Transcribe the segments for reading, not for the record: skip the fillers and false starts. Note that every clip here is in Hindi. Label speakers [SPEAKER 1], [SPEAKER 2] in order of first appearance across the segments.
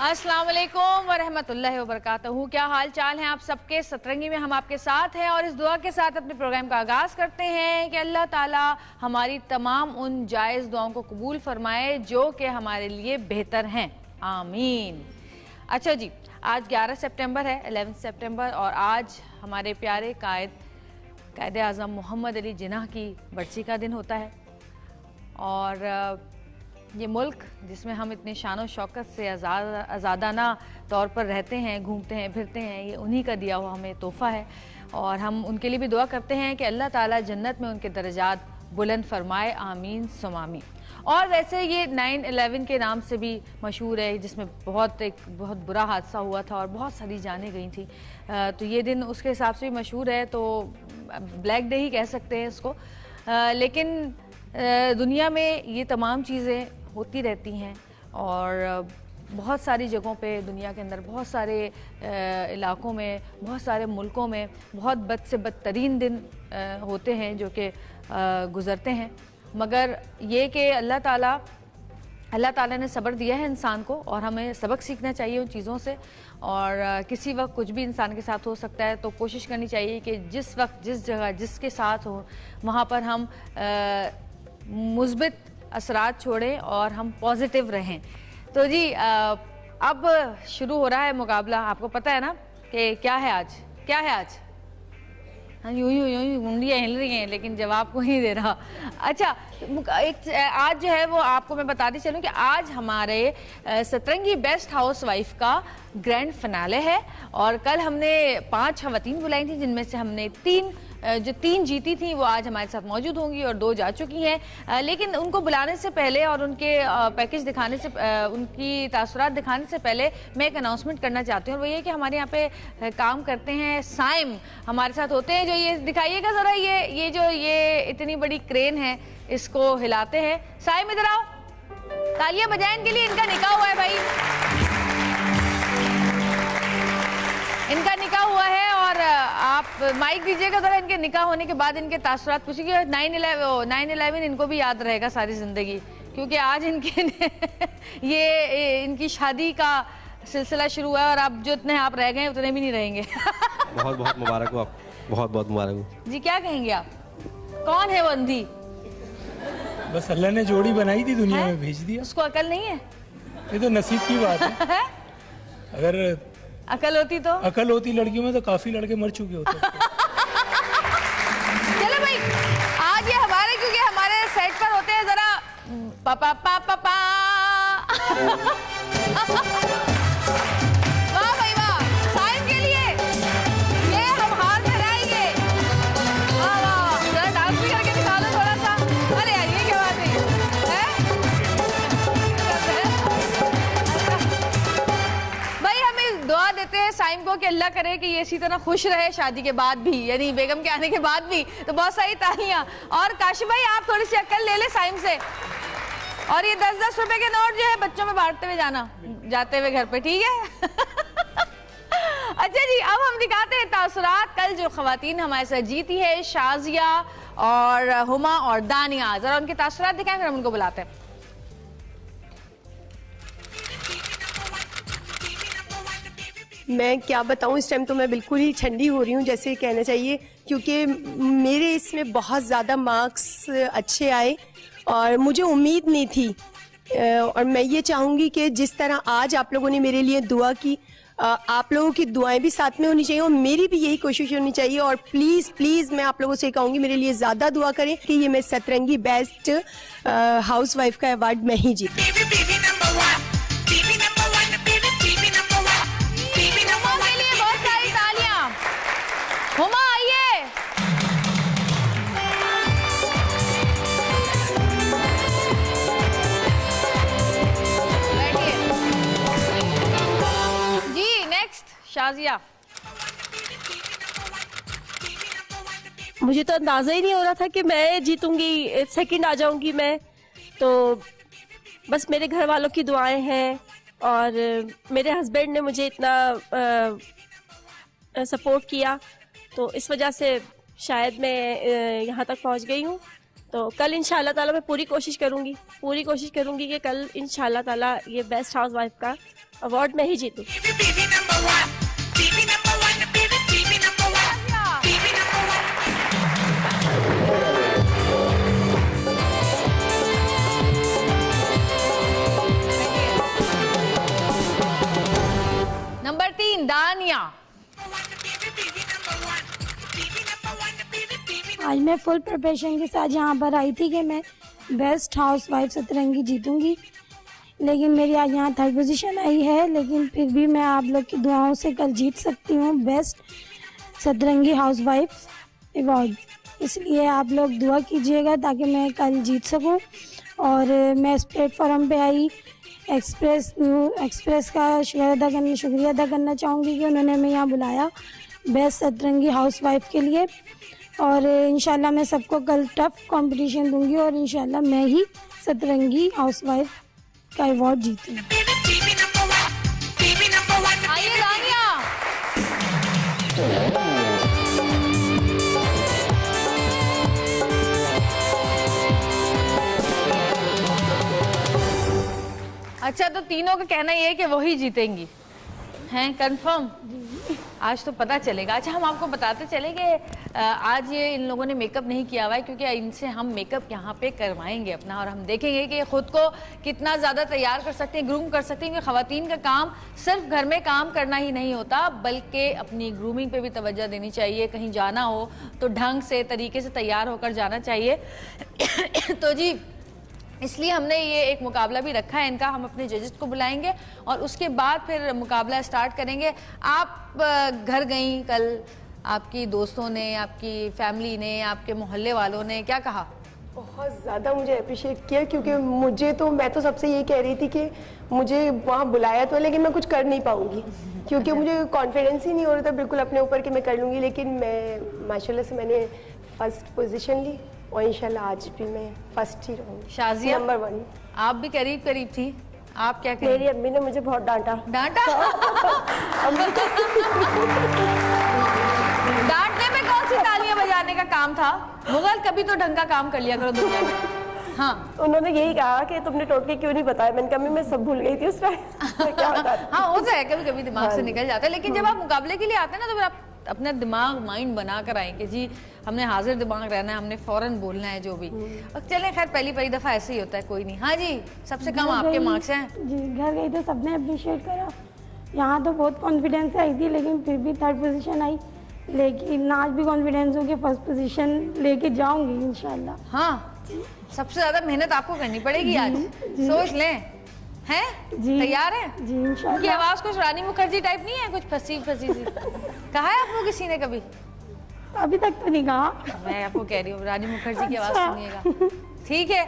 [SPEAKER 1] अस्सलाम वालेकुम वरहमतुल्लाहि वबरकातुहू। क्या हाल चाल हैं आप सबके। सतरंगी में हम आपके साथ हैं और इस दुआ के साथ अपने प्रोग्राम का आगाज़ करते हैं कि अल्लाह ताला हमारी तमाम उन जायज़ दुआओं को कबूल फरमाए जो कि हमारे लिए बेहतर हैं, आमीन। अच्छा जी, आज 11 सितंबर है, 11 सितंबर, और आज हमारे प्यारे कायद आज़म मोहम्मद अली जिन्ना की बरसी का दिन होता है। और ये मुल्क जिसमें हम इतनी शान और शौकत से आज़ादाना तौर पर रहते हैं, घूमते हैं, फिरते हैं, ये उन्हीं का दिया हुआ हमें तोहफ़ा है। और हम उनके लिए भी दुआ करते हैं कि अल्लाह ताला जन्नत में उनके दर्जात बुलंद फरमाए, आमीन सुमामी। और वैसे ये 9/11 के नाम से भी मशहूर है, जिसमें एक बहुत बुरा हादसा हुआ था और बहुत सारी जानें गई थी, तो ये दिन उसके हिसाब से भी मशहूर है। तो ब्लैक डे ही कह सकते हैं इसको। लेकिन दुनिया में ये तमाम चीज़ें होती रहती हैं और बहुत सारी जगहों पे दुनिया के अंदर, बहुत सारे इलाकों में, बहुत सारे मुल्कों में बहुत बद से बदतरीन दिन होते हैं जो कि गुज़रते हैं। मगर ये कि अल्लाह ताला ने सब्र दिया है इंसान को और हमें सबक सीखना चाहिए उन चीज़ों से। और किसी वक्त कुछ भी इंसान के साथ हो सकता है, तो कोशिश करनी चाहिए कि जिस वक्त, जिस जगह, जिसके साथ हो, वहाँ पर हम मुस्बित असरात छोड़ें और हम पॉजिटिव रहें। तो जी अब शुरू हो रहा है मुकाबला। आपको पता है ना कि क्या है आज? हाँ, यूं मुंडियाँ हिल रही हैं लेकिन जवाब को नहीं दे रहा। अच्छा, आज जो है वो आपको मैं बताती चलूँ कि आज हमारे सतरंगी बेस्ट हाउस वाइफ का ग्रैंड फिनाले है। और कल हमने 5 खवातीन बुलाई थी, जिनमें से हमने 3 जीती थी, वो आज हमारे साथ मौजूद होंगी और 2 जा चुकी हैं। लेकिन उनको बुलाने से पहले और उनके पैकेज दिखाने से, उनकी तासुरात दिखाने से पहले मैं एक अनाउंसमेंट करना चाहती हूँ। और वो ये कि हमारे यहाँ पे काम करते हैं साइम, हमारे साथ होते हैं। जो ये दिखाइएगा ज़रा, ये इतनी बड़ी क्रेन है, इसको हिलाते हैं। साइम इधर आओ, तालियां बजाएं इनके लिए। इनका निकाह हुआ है भाई, इनका निकाह हुआ है। और आप माइक दीजिएगा ज़रा। इनके निकाह होने के बाद इनके तासुरात पूछिए। 9/11 इनको भी याद रहेगा सारी ज़िंदगी, क्योंकि आज ये इनकी शादी का सिलसिला शुरू हुआ है और अब जो इतने आप रह गए उतने भी नहीं रहेंगे।
[SPEAKER 2] बहुत बहुत मुबारक हो आप, बहुत बहुत मुबारक हो
[SPEAKER 1] जी। क्या कहेंगे आप? कौन है वो अंधी?
[SPEAKER 3] बस अल्लाह ने जोड़ी बनाई थी, दुनिया में भेज दिया।
[SPEAKER 1] उसको अकल नहीं है?
[SPEAKER 3] ये तो नसीब की बात है। अगर
[SPEAKER 1] अकल होती
[SPEAKER 3] लड़कियों में तो काफी लड़के मर चुके होते।
[SPEAKER 1] चलो भाई, आज ये हमारे, क्योंकि हमारे सेट पर होते हैं जरा पापा पापा पा। वाह भाई वाह, साइम के लिए ये हम हार महराएंगे। वाह वाह, जरा डांस भी करके दिखा दो थोड़ा सा। अरे यार, ये क्या बात है? भाई हम इस दुआ देते हैं साइम को कि अल्लाह करे कि ये इसी तरह खुश रहे शादी के बाद भी, यानी बेगम के आने के बाद भी। तो बहुत सारी तालियां। और काशिफ भाई, आप थोड़ी सी अक्ल ले ले साइम से। और ये 10-10 रुपए के नोट जो है बच्चों में बांटते हुए जाना, जाते हुए घर पे, ठीक है? अच्छा जी, अब हम दिखाते हैं तासुरात। कल जो खवातीन हमारे साथ जीती है, शाजिया और हुमा और दानिया, जरा उनके तासुरात दिखाएं, फिर हम उनको बुलाते हैं।
[SPEAKER 4] मैं क्या बताऊं, इस टाइम तो मैं बिल्कुल ही ठंडी हो रही हूं, जैसे कहना चाहिए, क्योंकि मेरे इसमें बहुत ज़्यादा मार्क्स अच्छे आए और मुझे उम्मीद नहीं थी। और मैं ये चाहूँगी कि जिस तरह आज आप लोगों ने मेरे लिए दुआ की, आप लोगों की दुआएं भी साथ में होनी चाहिए और मेरी भी यही कोशिश होनी चाहिए। और प्लीज़ मैं आप लोगों से कहूँगी, मेरे लिए ज़्यादा दुआ करें कि ये मैं सतरंगी बेस्ट हाउस वाइफ का अवार्ड मैं ही जीतूं।
[SPEAKER 1] हुमा आइए। जी, नेक्स्ट शाजिया।
[SPEAKER 5] मुझे तो अंदाजा ही नहीं हो रहा था कि मैं जीतूंगी, सेकंड आ जाऊंगी मैं। तो बस मेरे घर वालों की दुआएं हैं और मेरे हस्बैंड ने मुझे इतना सपोर्ट किया, तो इस वजह से शायद मैं यहाँ तक पहुँच गई हूँ। तो कल इंशाल्लाह ताला मैं पूरी कोशिश करूँगी कि कल इंशाल्लाह ताला ये बेस्ट हाउस वाइफ का अवार्ड मैं ही जीतूं।
[SPEAKER 1] नंबर 3 दानिया।
[SPEAKER 6] आज मैं फुल प्रिपरेशन के साथ यहाँ पर आई थी कि मैं बेस्ट हाउसवाइफ सतरंगी जीतूंगी, लेकिन मेरी आज यहाँ 3rd पोजीशन आई है, लेकिन फिर भी मैं आप लोग की दुआओं से कल जीत सकती हूँ बेस्ट सतरंगी हाउसवाइफ अवार्ड। इसलिए आप लोग दुआ कीजिएगा ताकि मैं कल जीत सकूँ। और मैं इस प्लेटफॉर्म पे आई एक्सप्रेस का शुक्रिया अदा करना चाहूँगी कि उन्होंने मैं यहाँ बुलाया बेस्ट सतरंगी हाउसवाइफ के लिए। और इंशाल्लाह मैं सबको कल टफ कंपटीशन दूंगी और इंशाल्लाह मैं ही सतरंगी हाउसवाइफ का अवार्ड जीतूँ।
[SPEAKER 1] आइए दानिया। अच्छा, तो तीनों का कहना ये है कि वही जीतेंगी, हैं कंफर्म? आज तो पता चलेगा। अच्छा, हम आपको बताते चले कि आज ये इन लोगों ने मेकअप नहीं किया हुआ है क्योंकि इनसे हम मेकअप यहाँ पे करवाएंगे अपना, और हम देखेंगे कि खुद को कितना ज़्यादा तैयार कर सकते हैं, ग्रूम कर सकते हैं। क्योंकि ख़वातीन का काम सिर्फ घर में काम करना ही नहीं होता, बल्कि अपनी ग्रूमिंग पे भी तवज्जो देनी चाहिए। कहीं जाना हो तो ढंग से तरीके से तैयार होकर जाना चाहिए। तो जी, इसलिए हमने ये एक मुकाबला भी रखा है इनका। हम अपने जजेस को बुलाएंगे और उसके बाद फिर मुकाबला स्टार्ट करेंगे। आप घर गई कल, आपकी दोस्तों ने, आपकी फैमिली ने, आपके मोहल्ले वालों ने क्या कहा?
[SPEAKER 4] बहुत ज़्यादा मुझे अप्रिशिएट किया, क्योंकि मैं तो सबसे ये कह रही थी कि मुझे वहाँ बुलाया तो, लेकिन मैं कुछ कर नहीं पाऊँगी क्योंकि मुझे कॉन्फिडेंस ही नहीं हो रहा था बिल्कुल अपने ऊपर कि मैं कर लूँगी। लेकिन मैं माशाल्लाह से मैंने 1st पोजीशन ली और इंशाल्लाह आज भी मैं फर्स्ट ही रहूँगी।
[SPEAKER 1] शाजिया
[SPEAKER 4] नंबर 1।
[SPEAKER 1] आप भी करीब करीब थी, आप क्या करें?
[SPEAKER 5] मेरी अम्मी ने मुझे बहुत डांटा।
[SPEAKER 1] डांटने में कौन सी तालियां बजाने का काम था? मुगल कभी तो ढंग का काम कर लिया करो दुनिया में। हाँ,
[SPEAKER 5] उन्होंने यही कहा कि तुमने टोटके क्यों नहीं बताया। मैंने कहा मैं सब भूल गई थी उस टाइम। क्या बता।
[SPEAKER 1] हाँ, हो जाए कभी कभी दिमाग से निकल जाता है, लेकिन जब आप मुकाबले के लिए आते हैं ना, तो फिर आप अपना दिमाग माइंड बना कर आए कि जी हमने हाजिर दिमाग रहना है, हमने फौरन बोलना है जो भी। और चलें, खैर पहली दफ़ा ऐसे ही होता है, कोई नहीं। हाँ जी, सबसे कम आपके मार्क्स हैं।
[SPEAKER 6] जी, घर गई तो सबने अप्रिशिएट करा। यहाँ तो बहुत कॉन्फिडेंस आई थी, लेकिन फिर भी 3rd पोजीशन आई। लेकिन आज भी कॉन्फिडेंस हो कि 1st पोजीशन लेके जाऊंगी इंशाल्लाह।
[SPEAKER 1] हाँ, सबसे ज़्यादा मेहनत आपको करनी पड़ेगी आज। सोच लें, हैं? तैयार हैं?
[SPEAKER 6] जी इंशाल्लाह।
[SPEAKER 1] उनकी आवाज़ कुछ रानी मुखर्जी टाइप नहीं है, कुछ फंसी फंसी सी? कहा है आपको किसी ने कभी?
[SPEAKER 6] अभी तक तो नहीं कहा।
[SPEAKER 1] मैं आपको कह रही हूँ रानी मुखर्जी की आवाज़ सुनिएगा, ठीक है?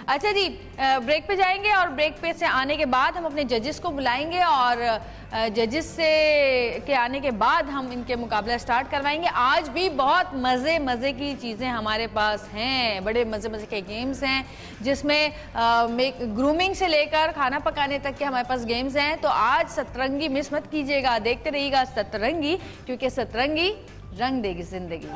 [SPEAKER 1] अच्छा जी, ब्रेक पे जाएंगे और ब्रेक पे से आने के बाद हम अपने जजेस को बुलाएंगे और जजेस से के आने के बाद हम इनके मुकाबला स्टार्ट करवाएंगे। आज भी बहुत मज़े की चीज़ें हमारे पास हैं, बड़े मज़े के गेम्स हैं जिसमें ग्रूमिंग से लेकर खाना पकाने तक के हमारे पास गेम्स हैं। तो आज सतरंगी मिस मत कीजिएगा, देखते रहिएगा सतरंगी, क्योंकि सतरंगी रंग देगी जिंदगी।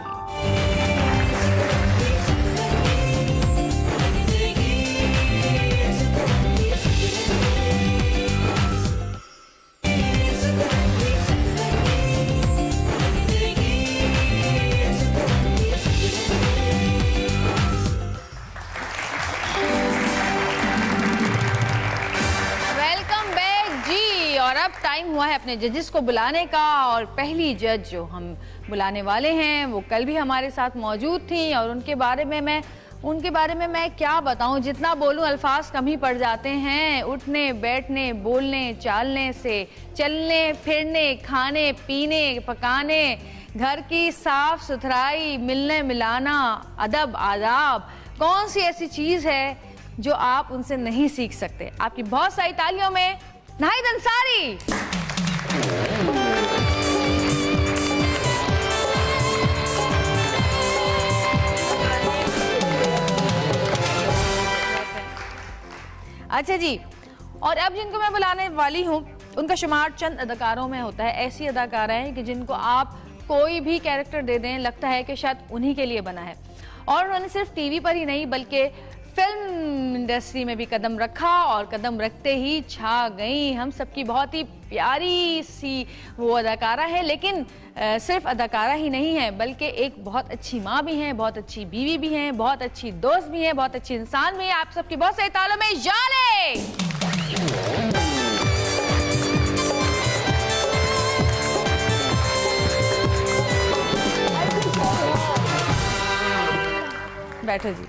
[SPEAKER 1] और अब टाइम हुआ है अपने जजेस को बुलाने का, और पहली जज जो हम बुलाने वाले हैं वो कल भी हमारे साथ मौजूद थी, और उनके बारे में मैं क्या बताऊं, जितना बोलूं अल्फाज कम ही पड़ जाते हैं। उठने बैठने बोलने चालने से, चलने फिरने, खाने पीने पकाने, घर की साफ सुथराई, मिलने मिलाना, अदब आदाब, कौन सी ऐसी चीज है जो आप उनसे नहीं सीख सकते? आपकी बहुत सारी तालियों में नाहिद अंसारी। अच्छा जी, और अब जिनको मैं बुलाने वाली हूँ उनका शुमार चंद अदाकारों में होता है। ऐसी अदाकाराएं कि जिनको आप कोई भी कैरेक्टर दे दें लगता है कि शायद उन्हीं के लिए बना है, और उन्होंने सिर्फ टीवी पर ही नहीं बल्कि फिल्म इंडस्ट्री में भी कदम रखा और कदम रखते ही छा गई। हम सबकी बहुत ही प्यारी सी वो अदाकारा है, लेकिन सिर्फ अदाकारा ही नहीं है बल्कि एक बहुत अच्छी माँ भी हैं, बहुत अच्छी बीवी भी हैं, बहुत अच्छी दोस्त भी हैं, बहुत अच्छी इंसान भी है। आप सबकी बहुत सारी तालों में जाले। बैठो जी।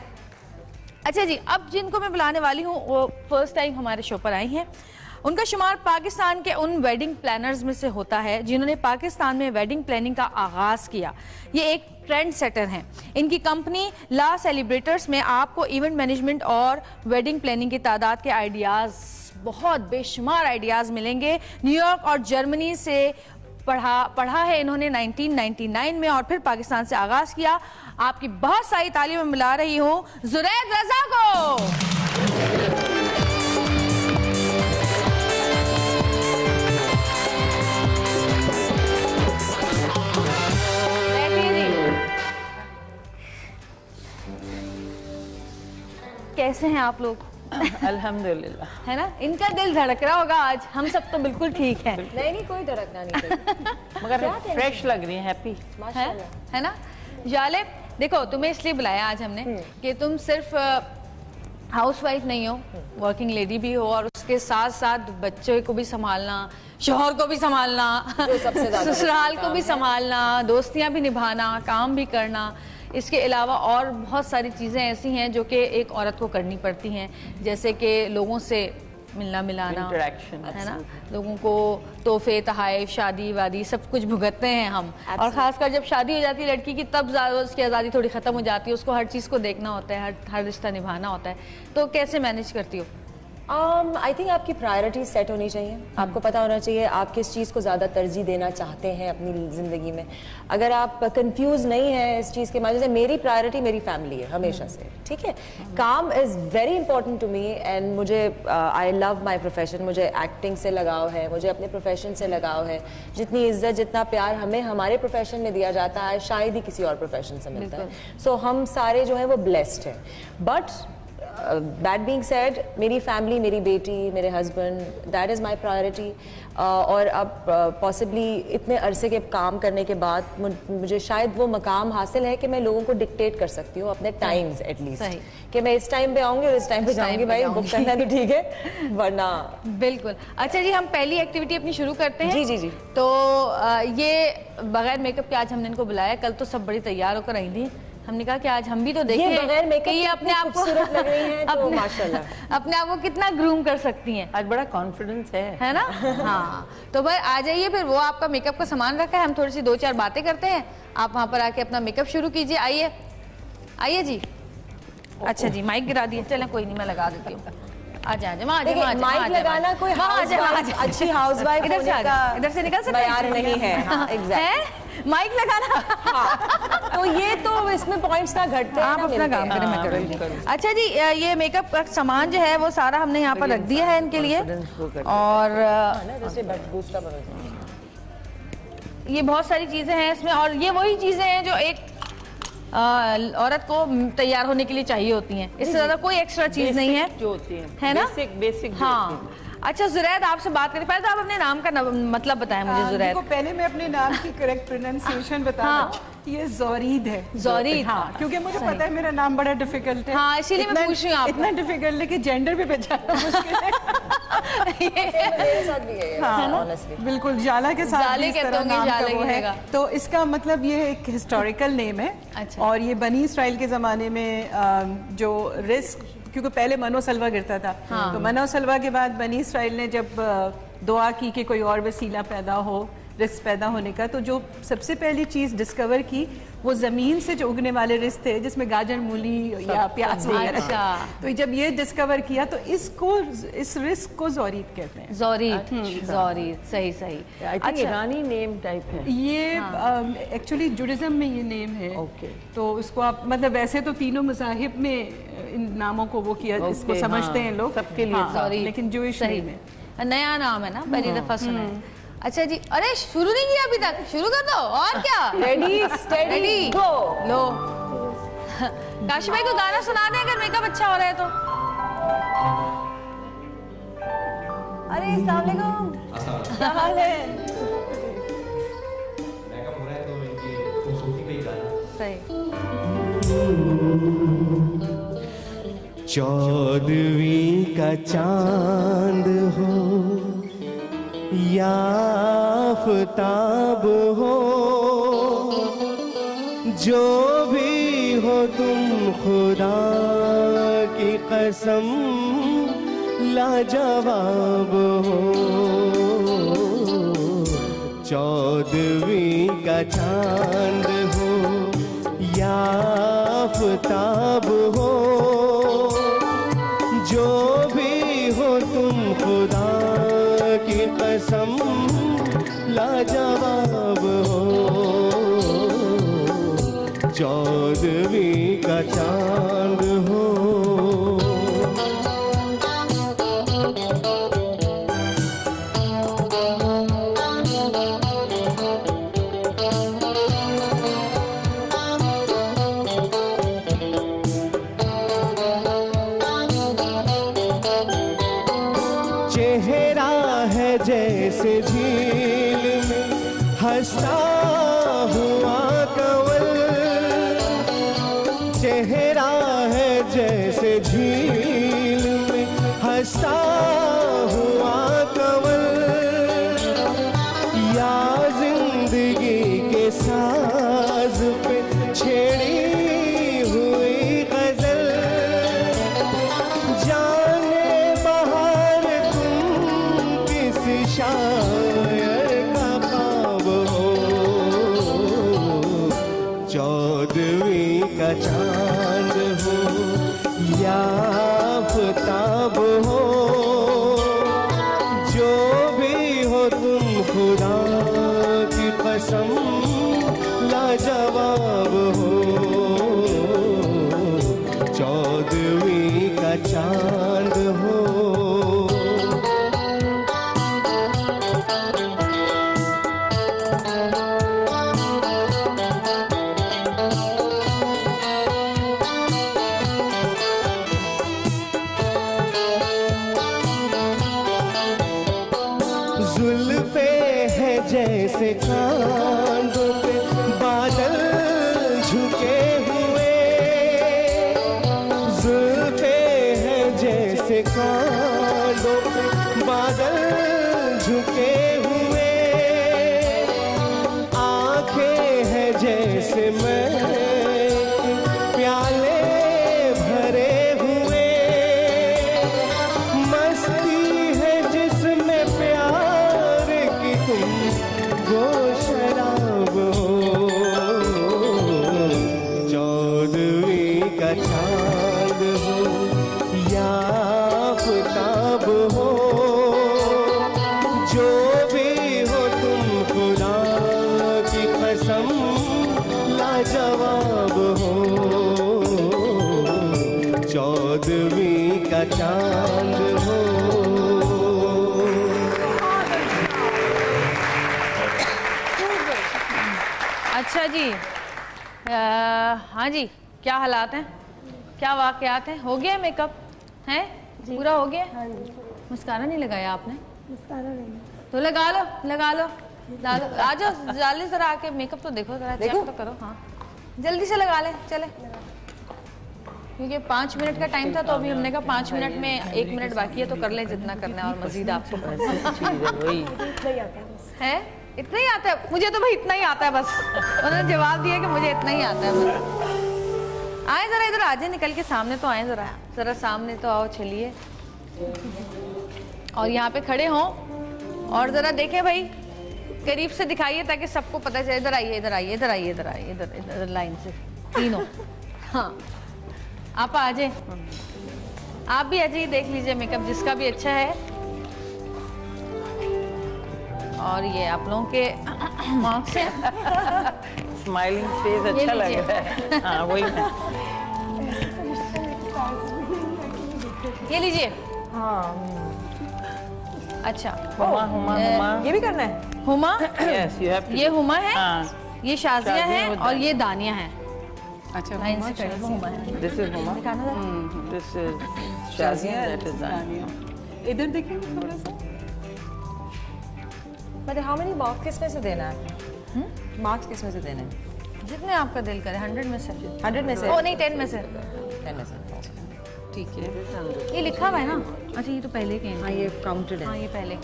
[SPEAKER 1] अच्छा जी, अब जिनको मैं बुलाने वाली हूँ वो फर्स्ट टाइम हमारे शो पर आई हैं। उनका शुमार पाकिस्तान के उन वेडिंग प्लानर्स में से होता है जिन्होंने पाकिस्तान में वेडिंग प्लानिंग का आगाज़ किया। ये एक ट्रेंड सेटर हैं। इनकी कंपनी ला सेलिब्रेटर्स में आपको इवेंट मैनेजमेंट और वेडिंग प्लानिंग की तादाद के आइडियाज़, बहुत बेशुमार आइडियाज़ मिलेंगे। न्यूयॉर्क और जर्मनी से पढ़ा है इन्होंने 1999 में और फिर पाकिस्तान से आगाज़ किया। आपकी बहुत सारी तालियों में मिला रही हूँ जुरैद रजा को। कैसे हैं आप लोग?
[SPEAKER 7] अल्हम्दुलिल्लाह।
[SPEAKER 1] है ना, इनका दिल धड़क रहा होगा आज। हम सब तो बिल्कुल ठीक हैं।
[SPEAKER 8] नहीं कोई धड़कना नहीं
[SPEAKER 7] मगर फ्रेश लग रही है, हैप्पी
[SPEAKER 1] है ना। जाले, देखो तुम्हें इसलिए बुलाया आज हमने कि तुम सिर्फ हाउसवाइफ नहीं हो, वर्किंग लेडी भी हो और उसके साथ साथ बच्चों को भी संभालना, शोहर को भी संभालना, ससुराल को भी संभालना, दोस्तियां भी निभाना, काम भी करना। इसके अलावा और बहुत सारी चीज़ें ऐसी हैं जो कि एक औरत को करनी पड़ती हैं, जैसे कि लोगों से मिलना मिलाना, है ना, लोगों को तोहफे तोहफ़, शादी वादी सब कुछ भुगतते हैं हम। और ख़ासकर जब शादी हो जाती है लड़की की, तब उसकी आज़ादी थोड़ी ख़त्म हो जाती है। उसको हर चीज़ को देखना होता है, हर रिश्ता निभाना होता है। तो कैसे मैनेज करती हो?
[SPEAKER 8] आई थिंक आपकी प्रायोरिटी सेट होनी चाहिए। आपको पता होना चाहिए आप किस चीज़ को ज़्यादा तरजीह देना चाहते हैं अपनी ज़िंदगी में। अगर आप कंफ्यूज नहीं हैं इस चीज़ के मामले से, मेरी प्रायोरिटी मेरी फैमिली है हमेशा से, ठीक है। काम is very important to me and मुझे आई लव माई प्रोफेशन। मुझे एक्टिंग से लगाव है, मुझे अपने प्रोफेशन से लगाव है। जितनी इज्जत, जितना प्यार हमें हमारे प्रोफेशन में दिया जाता है शायद ही किसी और प्रोफेशन से मिलता है। सो हम सारे जो हैं वो ब्लेस्ड हैं। बट दैट बीइंग सेड, मेरी फैमिली, मेरी बेटी, मेरे husband, that is my priority. और अब पॉसिबली इतने अरसे के काम करने के बाद मुझे शायद वो मकाम हासिल है कि मैं लोगों को डिक्टेट कर सकती हूँ अपने टाइम्स एटलीस्ट, कि मैं इस टाइम पे आऊँगी और इस टाइम पे जाऊँगी। भाई बुक करना है तो ठीक है, वरना बिल्कुल।
[SPEAKER 1] अच्छा जी, हम पहली एक्टिविटी अपनी शुरू करते हैं।
[SPEAKER 8] जी।
[SPEAKER 1] तो ये बगैर मेकअप के आज हमने इनको बुलाया। कल तो सब बड़ी तैयार होकर आई थी। हमने कहा कि आज हम भी तो देखें
[SPEAKER 8] बगैर मेकअप
[SPEAKER 1] ये अपने आप को
[SPEAKER 8] खूबसूरत लग रही हैं, तो माशाल्लाह
[SPEAKER 1] अपने आप को कितना ग्रूम कर सकती हैं।
[SPEAKER 7] आज बड़ा कॉन्फिडेंस है
[SPEAKER 1] ना। हाँ, तो भाई आ जाइए, फिर वो आपका मेकअप का सामान रखा है, हम थोड़ी सी 2-4 बातें करते हैं। आप वहाँ पर आके अपना मेकअप शुरू कीजिए। आइए जी। अच्छा जी, माइक गिरा दिए, चलें कोई नहीं, मैं लगा देती हूँ। आजा
[SPEAKER 8] माइक लगाना कोई अच्छी हाउसवाइफ
[SPEAKER 1] इधर से निकल सकते
[SPEAKER 8] हैं नहीं है माइक लगाना। हाँ, तो ये तो इसमें पॉइंट्स ना घटते हैं।
[SPEAKER 1] आप अपना काम करें, मैं करूँगी। अच्छा जी, ये मेकअप का सामान जो है वो सारा हमने यहाँ पर रख दिया है इनके लिए। और ये बहुत सारी चीजें हैं इसमें, और ये वही चीजें हैं जो एक औरत को तैयार होने के लिए चाहिए होती हैं। इससे ज्यादा कोई एक्स्ट्रा चीज नहीं है
[SPEAKER 7] जो होती
[SPEAKER 1] है ना,
[SPEAKER 7] बेसिक।
[SPEAKER 1] हाँ। अच्छा जुरैद, आपसे बात करें, पहले तो आप अपने नाम का मतलब बताएं मुझे। जुरैद,
[SPEAKER 9] पहले मैं अपने नाम की करेक्ट प्रोनाउंसिएशन बताना। ये ज़ोरीद है।
[SPEAKER 1] ज़ोरीद,
[SPEAKER 9] हाँ, क्योंकि मुझे पता है मेरा नाम बड़ा डिफिकल्ट है।
[SPEAKER 1] हाँ, इसीलिए मैं पूछ रही हूँ।
[SPEAKER 9] इतना डिफिकल्ट है कि जेंडर भी पहचानना मुश्किल है।
[SPEAKER 8] मेरे साथ भी है,
[SPEAKER 9] हाँ, बिल्कुल। जाला के साथ भी इस तरह नाम का वो है। तो इसका मतलब ये एक हिस्टोरिकल नेम है। और ये बनी इसराइल के ज़माने में जो रिस्क, क्योंकि पहले मनो सलवा गिरता था, तो मनो सलवा के बाद बनी इसराइल ने जब दुआ की कि कोई और वसीला पैदा हो रिस्क पैदा होने का, तो जो सबसे पहली चीज़ डिस्कवर की वो ज़मीन से जो उगने वाले रिस्क थे, जिसमें गाजर, मूली या प्याज वगैरह। तो जब ये डिस्कवर किया तो इस रिस्क को ज़ोरीद कहते हैं।
[SPEAKER 1] ज़ोरीद, सही।
[SPEAKER 7] अच्छा, ईरानी नेम टाइप है
[SPEAKER 9] ये। एक्चुअली जुडिज्म में ये नेम है। तो उसको आप मतलब वैसे तो तीनों मज़ाहिब में इन नामों को वो किया, इसको समझते हैं लोग सबके लिए, लेकिन जूइश नेम है,
[SPEAKER 1] नया नाम है ना, पहली दफा सुना है। अच्छा जी, अरे शुरू नहीं किया अभी तक, शुरू कर दो। और क्या,
[SPEAKER 8] रेडी स्टेडी गो।
[SPEAKER 1] लो काशी भाई को गाना सुना दें अगर मेकअप अच्छा हो रहा है तो।
[SPEAKER 8] अरे अस्सलाम वालेकुम, क्या हाल है?
[SPEAKER 2] मेकअप हो रहा है तो इनकी खूबसूरती पे ही गाना।
[SPEAKER 1] सही।
[SPEAKER 10] चौदहवीं का चांद हो या आफताब हो, जो भी हो तुम खुदा की कसम लाजवाब हो। चौदहवीं का चांद हो या आफताब हो, जो भी हो तुम खुदा की कसम लाजवाब हो। चौदहवीं का चांद हो। चेहरा है जैसे झील में हंसता हुआ कंवल, चेहरा है जैसे झील में हंसता हुआ कंवल, या जिंदगी के साज पे छेड़ी हुई गजल, जाने बहार तुम किसी शायर का ख्वाब हो। चौदहवीं का चांद हो या आफताब हो, जो भी हो तुम खुदा की कसम लाजवाब हो। चौदहवीं का चांद हो। जुल्फे है जैसे कांधों पे बादल झुके हुए, जुल्फे है जैसे कांधों पे बादल झुके हुए, आंखें है जैसे मैं प्याले भरे हुए, मस्ती है जिसमें प्यार की तुम वो शराब हो। चौदहवीं का चांद हो या आफताब हो, जो भी हो तुम खुदा की कसम लाजवाब हो। चौदहवीं का चांद हो।
[SPEAKER 1] अच्छा जी, हाँ जी, क्या हालात हैं, क्या वाकयात हैं? हो गया मेकअप है पूरा हो गया?
[SPEAKER 6] हाँ जी।
[SPEAKER 1] मस्कारा नहीं लगाया आपने?
[SPEAKER 6] मस्कारा नहीं।
[SPEAKER 1] तो लगा लो लगा लो, आ जाओ जल्दी जरा आके मेकअप तो देखो जरा, चेक तो करो। हाँ जल्दी से लगा ले चले, क्योंकि 5 मिनट का टाइम था तो अभी हमने कहा 5 मिनट में 1 मिनट बाकी है तो कर ले जितना करना है और मजीद आपको है इतना ही आता है। मुझे तो भाई इतना ही आता है बस, उन्होंने जवाब दिया कि मुझे इतना ही आता है बस। आए जरा इधर, आ जाए निकल के सामने तो आए, जरा जरा सामने तो आओ, चलिए और यहाँ पे खड़े हों और जरा देखें भाई, करीब से दिखाइए ताकि सबको पता चले। इधर आइए इधर आइए इधर आइए इधर आइए, इधर इधर लाइन से तीनों। हाँ आप आ जाए, आप भी आ जाइए, देख लीजिए मेकअप जिसका भी अच्छा है। और ये आप लोगों के मार्क्स हैं।
[SPEAKER 7] स्माइलिंग फेस अच्छा लग रहा है। हाँ वही
[SPEAKER 1] ये लीजिए।
[SPEAKER 7] हाँ
[SPEAKER 1] अच्छा
[SPEAKER 7] हुमा हुमा हुमा
[SPEAKER 8] ये भी करना है।
[SPEAKER 1] Huma
[SPEAKER 7] Yes, you have to
[SPEAKER 1] ये हुमा है,
[SPEAKER 7] हाँ।
[SPEAKER 1] ये शाजिया है और ये दानिया है।
[SPEAKER 9] अच्छा,
[SPEAKER 1] लाइन से खड़े वो हुमा है।
[SPEAKER 7] This is Huma, this is Shazia, that is दानिया।
[SPEAKER 9] इधर देखिए थोड़ा सा।
[SPEAKER 8] मतलब हाउ मेनी मार्क्स किस में से देना है? मार्क्स किस में से देने हैं?
[SPEAKER 1] जितने आपका दिल करे, 100 में से।
[SPEAKER 8] 100 में से?
[SPEAKER 1] ओ नहीं, 10 में से।
[SPEAKER 8] 10 में से,
[SPEAKER 9] ठीक है।
[SPEAKER 1] ये लिखा हुआ है ना? अच्छा, ये तो पहले के हैं।
[SPEAKER 8] हाँ, ये काउंटेड है।
[SPEAKER 1] हाँ, ये पहले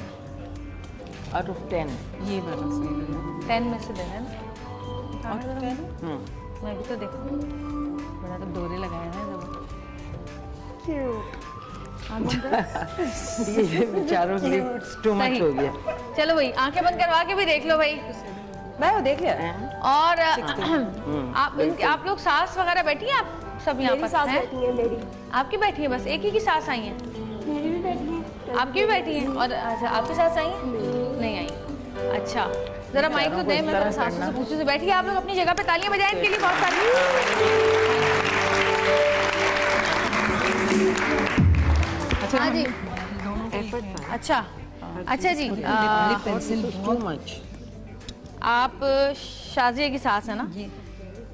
[SPEAKER 7] आउट ऑफ 10।
[SPEAKER 9] ये वाला सही है।
[SPEAKER 1] 10 में से देना है ना?
[SPEAKER 9] Out of 10?
[SPEAKER 1] मैं भी तो देखूँ, बड़ा तो डोरे लगाए हैं
[SPEAKER 7] ये बेचारों के लिए टू मच हो गया।
[SPEAKER 1] चलो भाई, आंखें बंद करवा के भी देख लो भाई।
[SPEAKER 8] मैं वो देख लिया।
[SPEAKER 1] और आप लोग सास वगैरह बैठी हैं आप सब यहाँ पर?
[SPEAKER 4] सास बैठी है मेरी।
[SPEAKER 1] आपकी बैठी है बस? एक ही की सास आई है?
[SPEAKER 6] मेरी भी बैठी है।
[SPEAKER 1] आपकी भी बैठी है? और अच्छा, आपकी सास आई है? नहीं आई। अच्छा, जरा माइक तो दे, मैं सासू से पूछूं से। बैठिए आप लोग अपनी जगह पे, तालियां बजाएं इनके लिए बहुत सारी। हाँ जी, अच्छा अच्छा जी,
[SPEAKER 7] टू मच।
[SPEAKER 1] आप शाजिया की सास है ना?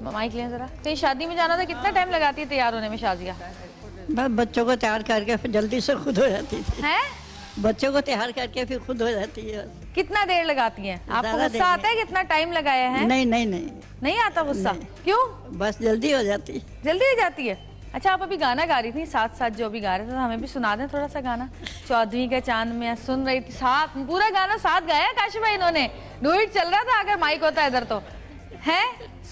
[SPEAKER 1] माइक लें जरा। कहीं शादी में जाना था, कितना टाइम लगाती है तैयार होने में शाजिया?
[SPEAKER 11] बस बच्चों को तैयार करके फिर जल्दी से खुद हो जाती थी।
[SPEAKER 1] हैं?
[SPEAKER 11] बच्चों को तैयार करके फिर खुद हो जाती है।
[SPEAKER 1] कितना देर लगाती हैं? आपको
[SPEAKER 11] ज़्यादा
[SPEAKER 1] गुस्सा आता है कितना टाइम लगाया है?
[SPEAKER 11] नहीं नहीं नहीं,
[SPEAKER 1] नहीं आता गुस्सा? क्यों?
[SPEAKER 11] बस जल्दी हो जाती।
[SPEAKER 1] जल्दी हो जाती है। अच्छा, आप अभी गाना गा रही थी साथ साथ, जो अभी गा रहे थे, तो हमें भी सुना दें थोड़ा सा गाना। चौधरी का चांद में सुन रही थी, साथ पूरा गाना साथ गाया काशी भाई इन्होंने। डुएट चल रहा था, अगर माइक होता है इधर तो। है,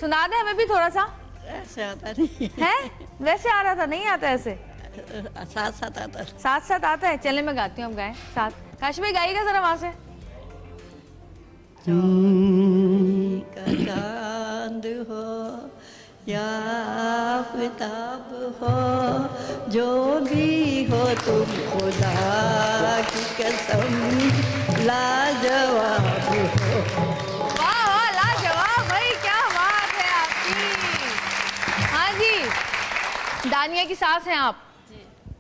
[SPEAKER 1] सुना दे हमें भी थोड़ा सा।
[SPEAKER 11] ऐसे आता नहीं
[SPEAKER 1] है? वैसे आ रहा था, नहीं आता ऐसे?
[SPEAKER 11] साथ साथ आता।
[SPEAKER 1] साथ साथ आता है। चले मैं गाती हूँ, अब गाएं साथ। काशी भाई गाइएगा जरा वहां से।
[SPEAKER 11] चौधरी का चांद हो या आफताब हो, जो भी हो तुम खुदा की कसम लाजवाब हो।
[SPEAKER 1] वाह वाह, लाजवाब भाई, क्या बात है आपकी। हाँ जी, दानिया की सास हैं आप?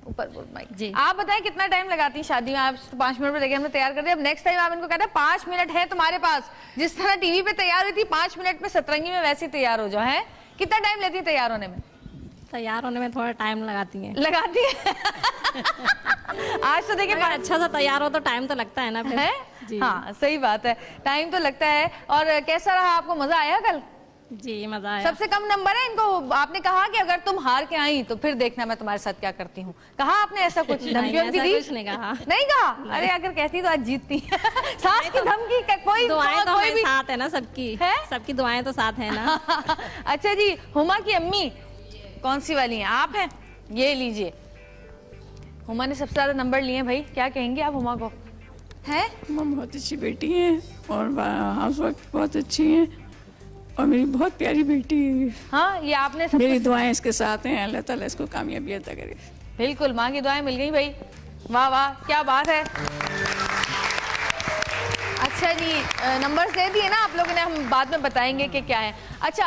[SPEAKER 1] ऊपर बोल माइक जी। आप बताएं कितना टाइम लगाती हैं शादी में? आप 5 मिनट में देखिए हमने तैयार कर दिया। अब नेक्स्ट टाइम आप इनको कहते हैं 5 मिनट है तुम्हारे पास, जिस तरह टीवी पे तैयार हुई थी 5 मिनट में सतरंगी में वैसे तैयार हो जाओ। है, कितना टाइम लेती है तैयार होने में?
[SPEAKER 5] तैयार होने में थोड़ा टाइम लगाती हैं।
[SPEAKER 1] लगाती है? आज तो देखिए
[SPEAKER 5] अच्छा सा तैयार हो तो टाइम तो लगता है ना फिर।
[SPEAKER 1] है? हाँ, सही बात है, टाइम तो लगता है। और कैसा रहा, आपको मजा आया कल?
[SPEAKER 5] जी, मजा आया।
[SPEAKER 1] सबसे कम नंबर है इनको। आपने कहा कि अगर तुम हार के आई तो फिर देखना मैं तुम्हारे साथ क्या करती हूँ। कहा आपने ऐसा कुछ? धमकी वमकी दी?
[SPEAKER 5] कुछ नहीं कहा।
[SPEAKER 1] नहीं कहा? अरे अगर कहती तो आज जीतती। सास की धमकी कोई
[SPEAKER 5] दुआएं तो
[SPEAKER 1] कोई भी
[SPEAKER 5] साथ है ना सबकी है? सबकी दुआएं तो साथ है ना।
[SPEAKER 1] अच्छा जी, हुमा की अम्मी कौन सी वाली हैं? आप हैं? ये लीजिए, हुमा ने सबसे ज्यादा नंबर लिए भाई। क्या कहेंगे आप हुमा को? है
[SPEAKER 12] हुमा बहुत अच्छी बेटी है और हाउस वाइफ बहुत अच्छी है और मेरी बहुत प्यारी बेटी है।
[SPEAKER 1] हाँ, ये आपने
[SPEAKER 12] मेरी दुआएं इसके साथ हैं, अल्लाह ताला इसको कामयाबी अता करे।
[SPEAKER 1] बिल्कुल, माँ की दुआएं मिल गई भाई। वाह वाह, क्या बात है। अच्छा जी, नंबर्स दे दिए ना आप लोगों ने, हम बाद में बताएंगे कि क्या है। अच्छा,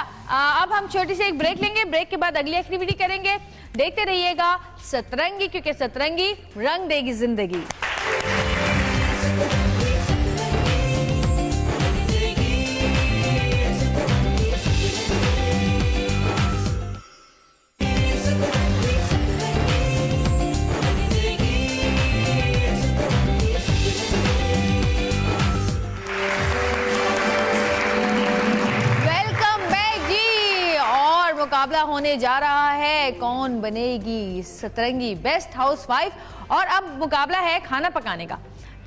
[SPEAKER 1] अब हम छोटी सी एक ब्रेक लेंगे। ब्रेक के बाद अगली एक्टिविटी करेंगे। देखते रहिएगा सतरंगी, क्योंकि सतरंगी रंग देगी जिंदगी। मुकाबला होने जा रहा है, कौन बनेगी सतरंगी बेस्ट हाउसवाइफ। और अब मुकाबला है खाना पकाने का।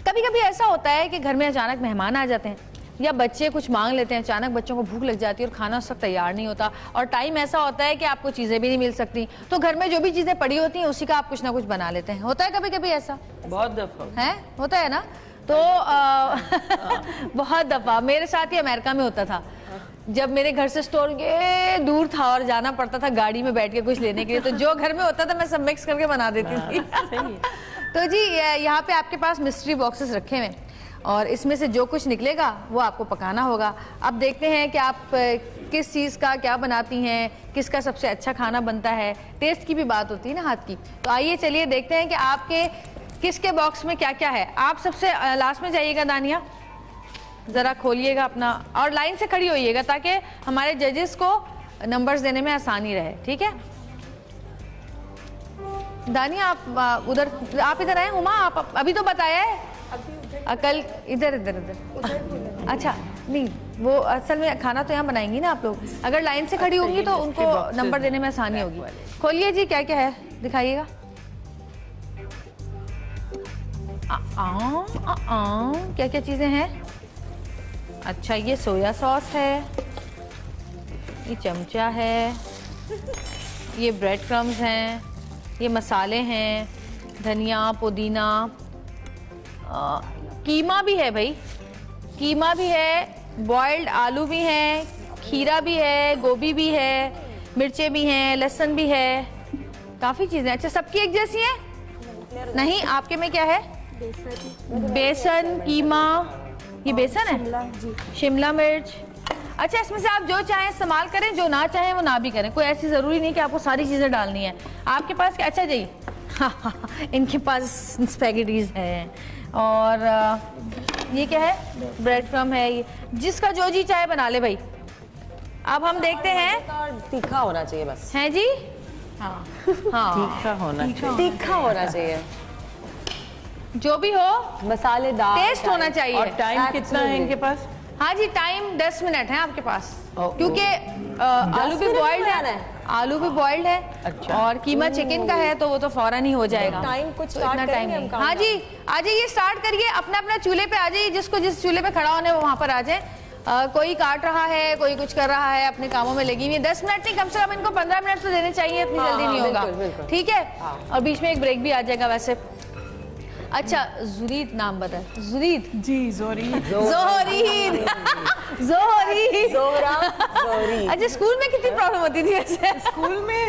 [SPEAKER 1] कभी कभी ऐसा होता है कि घर में अचानक मेहमान आ जाते हैं या बच्चे कुछ मांग लेते हैं, अचानक बच्चों को भूख लग जाती है और खाना उस वक्त तैयार नहीं होता, और टाइम ऐसा होता है कि आपको चीजें भी नहीं मिल सकती, तो घर में जो भी चीजें पड़ी होती हैं उसी का आप कुछ ना कुछ बना लेते हैं। होता है कभी कभी ऐसा?
[SPEAKER 7] बहुत दफा
[SPEAKER 1] है, होता है ना? तो बहुत दफा मेरे साथ ही अमेरिका में होता था, जब मेरे घर से स्टोर ये दूर था और जाना पड़ता था गाड़ी में बैठ के कुछ लेने के लिए, तो जो घर में होता था मैं सब मिक्स करके बना देती थी। तो जी, यहाँ पे आपके पास मिस्ट्री बॉक्सेस रखे हुए और इसमें से जो कुछ निकलेगा वो आपको पकाना होगा। अब देखते हैं कि आप किस चीज़ का क्या बनाती हैं, किसका सबसे अच्छा खाना बनता है। टेस्ट की भी बात होती है ना, हाथ की। तो आइए चलिए देखते हैं कि आपके किसके बॉक्स में क्या क्या है। आप सबसे लास्ट में जाइएगा दानिया, जरा खोलिएगा अपना और लाइन से खड़ी होइएगा ताकि हमारे जजेस को नंबर्स देने में आसानी रहे। ठीक है दानिया, आप उधर, आप इधर आए। उमा, आप अभी तो बताया है कल इधर इधर इधर। अच्छा नहीं, वो असल में खाना तो यहाँ बनाएंगी ना आप लोग, अगर लाइन से खड़ी होंगी तो उनको नंबर देने में आसानी होगी। खोलिए जी, क्या क्या है दिखाइएगा। क्या क्या चीजें हैं? अच्छा ये सोया सॉस है, ये चमचा है, ये ब्रेड क्रम्स हैं, ये मसाले हैं, धनिया पुदीना, कीमा भी है भाई, कीमा भी है, बॉइल्ड आलू भी हैं, खीरा भी है, गोभी भी है, मिर्चें भी हैं, लहसुन भी है, काफ़ी चीज़ें। अच्छा सबकी एक जैसी हैं? नहीं, आपके में क्या है? बेसन, कीमा, ये बेसन है, शिमला मिर्च। अच्छा इसमें से आप जो चाहें इस्तेमाल करें, जो ना चाहें वो ना भी करें, कोई ऐसी ज़रूरी नहीं कि आपको सारी चीज़ें डालनी है। आपके पास क्या? अच्छा जी इनके पास स्पैगेटीज हैं, और ये क्या है? ब्रेड क्रम है। ये जिसका जो जी चाहे बना ले भाई। अब हम देखते हैं,
[SPEAKER 8] तीखा होना चाहिए बस।
[SPEAKER 1] हैं जी? हाँ हाँ
[SPEAKER 8] तीखा होना चाहिए, तीखा होना चाहिए,
[SPEAKER 1] जो भी हो
[SPEAKER 8] मसालेदार,
[SPEAKER 1] टेस्ट होना चाहिए।
[SPEAKER 7] और टाइम कितना है इनके पास?
[SPEAKER 1] हाँ जी, टाइम 10 मिनट है आपके पास, क्योंकि आलू भी बॉइल्ड है, आलू भी बॉइल्ड है। अच्छा। और कीमा चिकन का है तो वो तो फौरन ही हो जाएगा।
[SPEAKER 8] टाइम कुछ
[SPEAKER 1] तो इतना टाइम नहीं। हाँ जी आ जाइए, स्टार्ट करिए, अपना अपना चूल्हे पे आ जाइए, जिसको जिस चूल्हे पे खड़ा होने वो वहाँ पर आ जाए। कोई काट रहा है, कोई कुछ कर रहा है, अपने कामों में लगी हुई है। 10 मिनट नहीं, कम से कम इनको 15 मिनट तो देने चाहिए, इतनी जल्दी नहीं होगा। ठीक है, और बीच में एक ब्रेक भी आ जाएगा वैसे। अच्छा जुरीद नाम बता। जुरीद
[SPEAKER 9] जी, जोरीद
[SPEAKER 1] जोरीद जोरीद
[SPEAKER 8] जोरा जोरी।
[SPEAKER 1] अच्छा स्कूल में कितनी प्रॉब्लम होती थी वैसे?
[SPEAKER 9] स्कूल में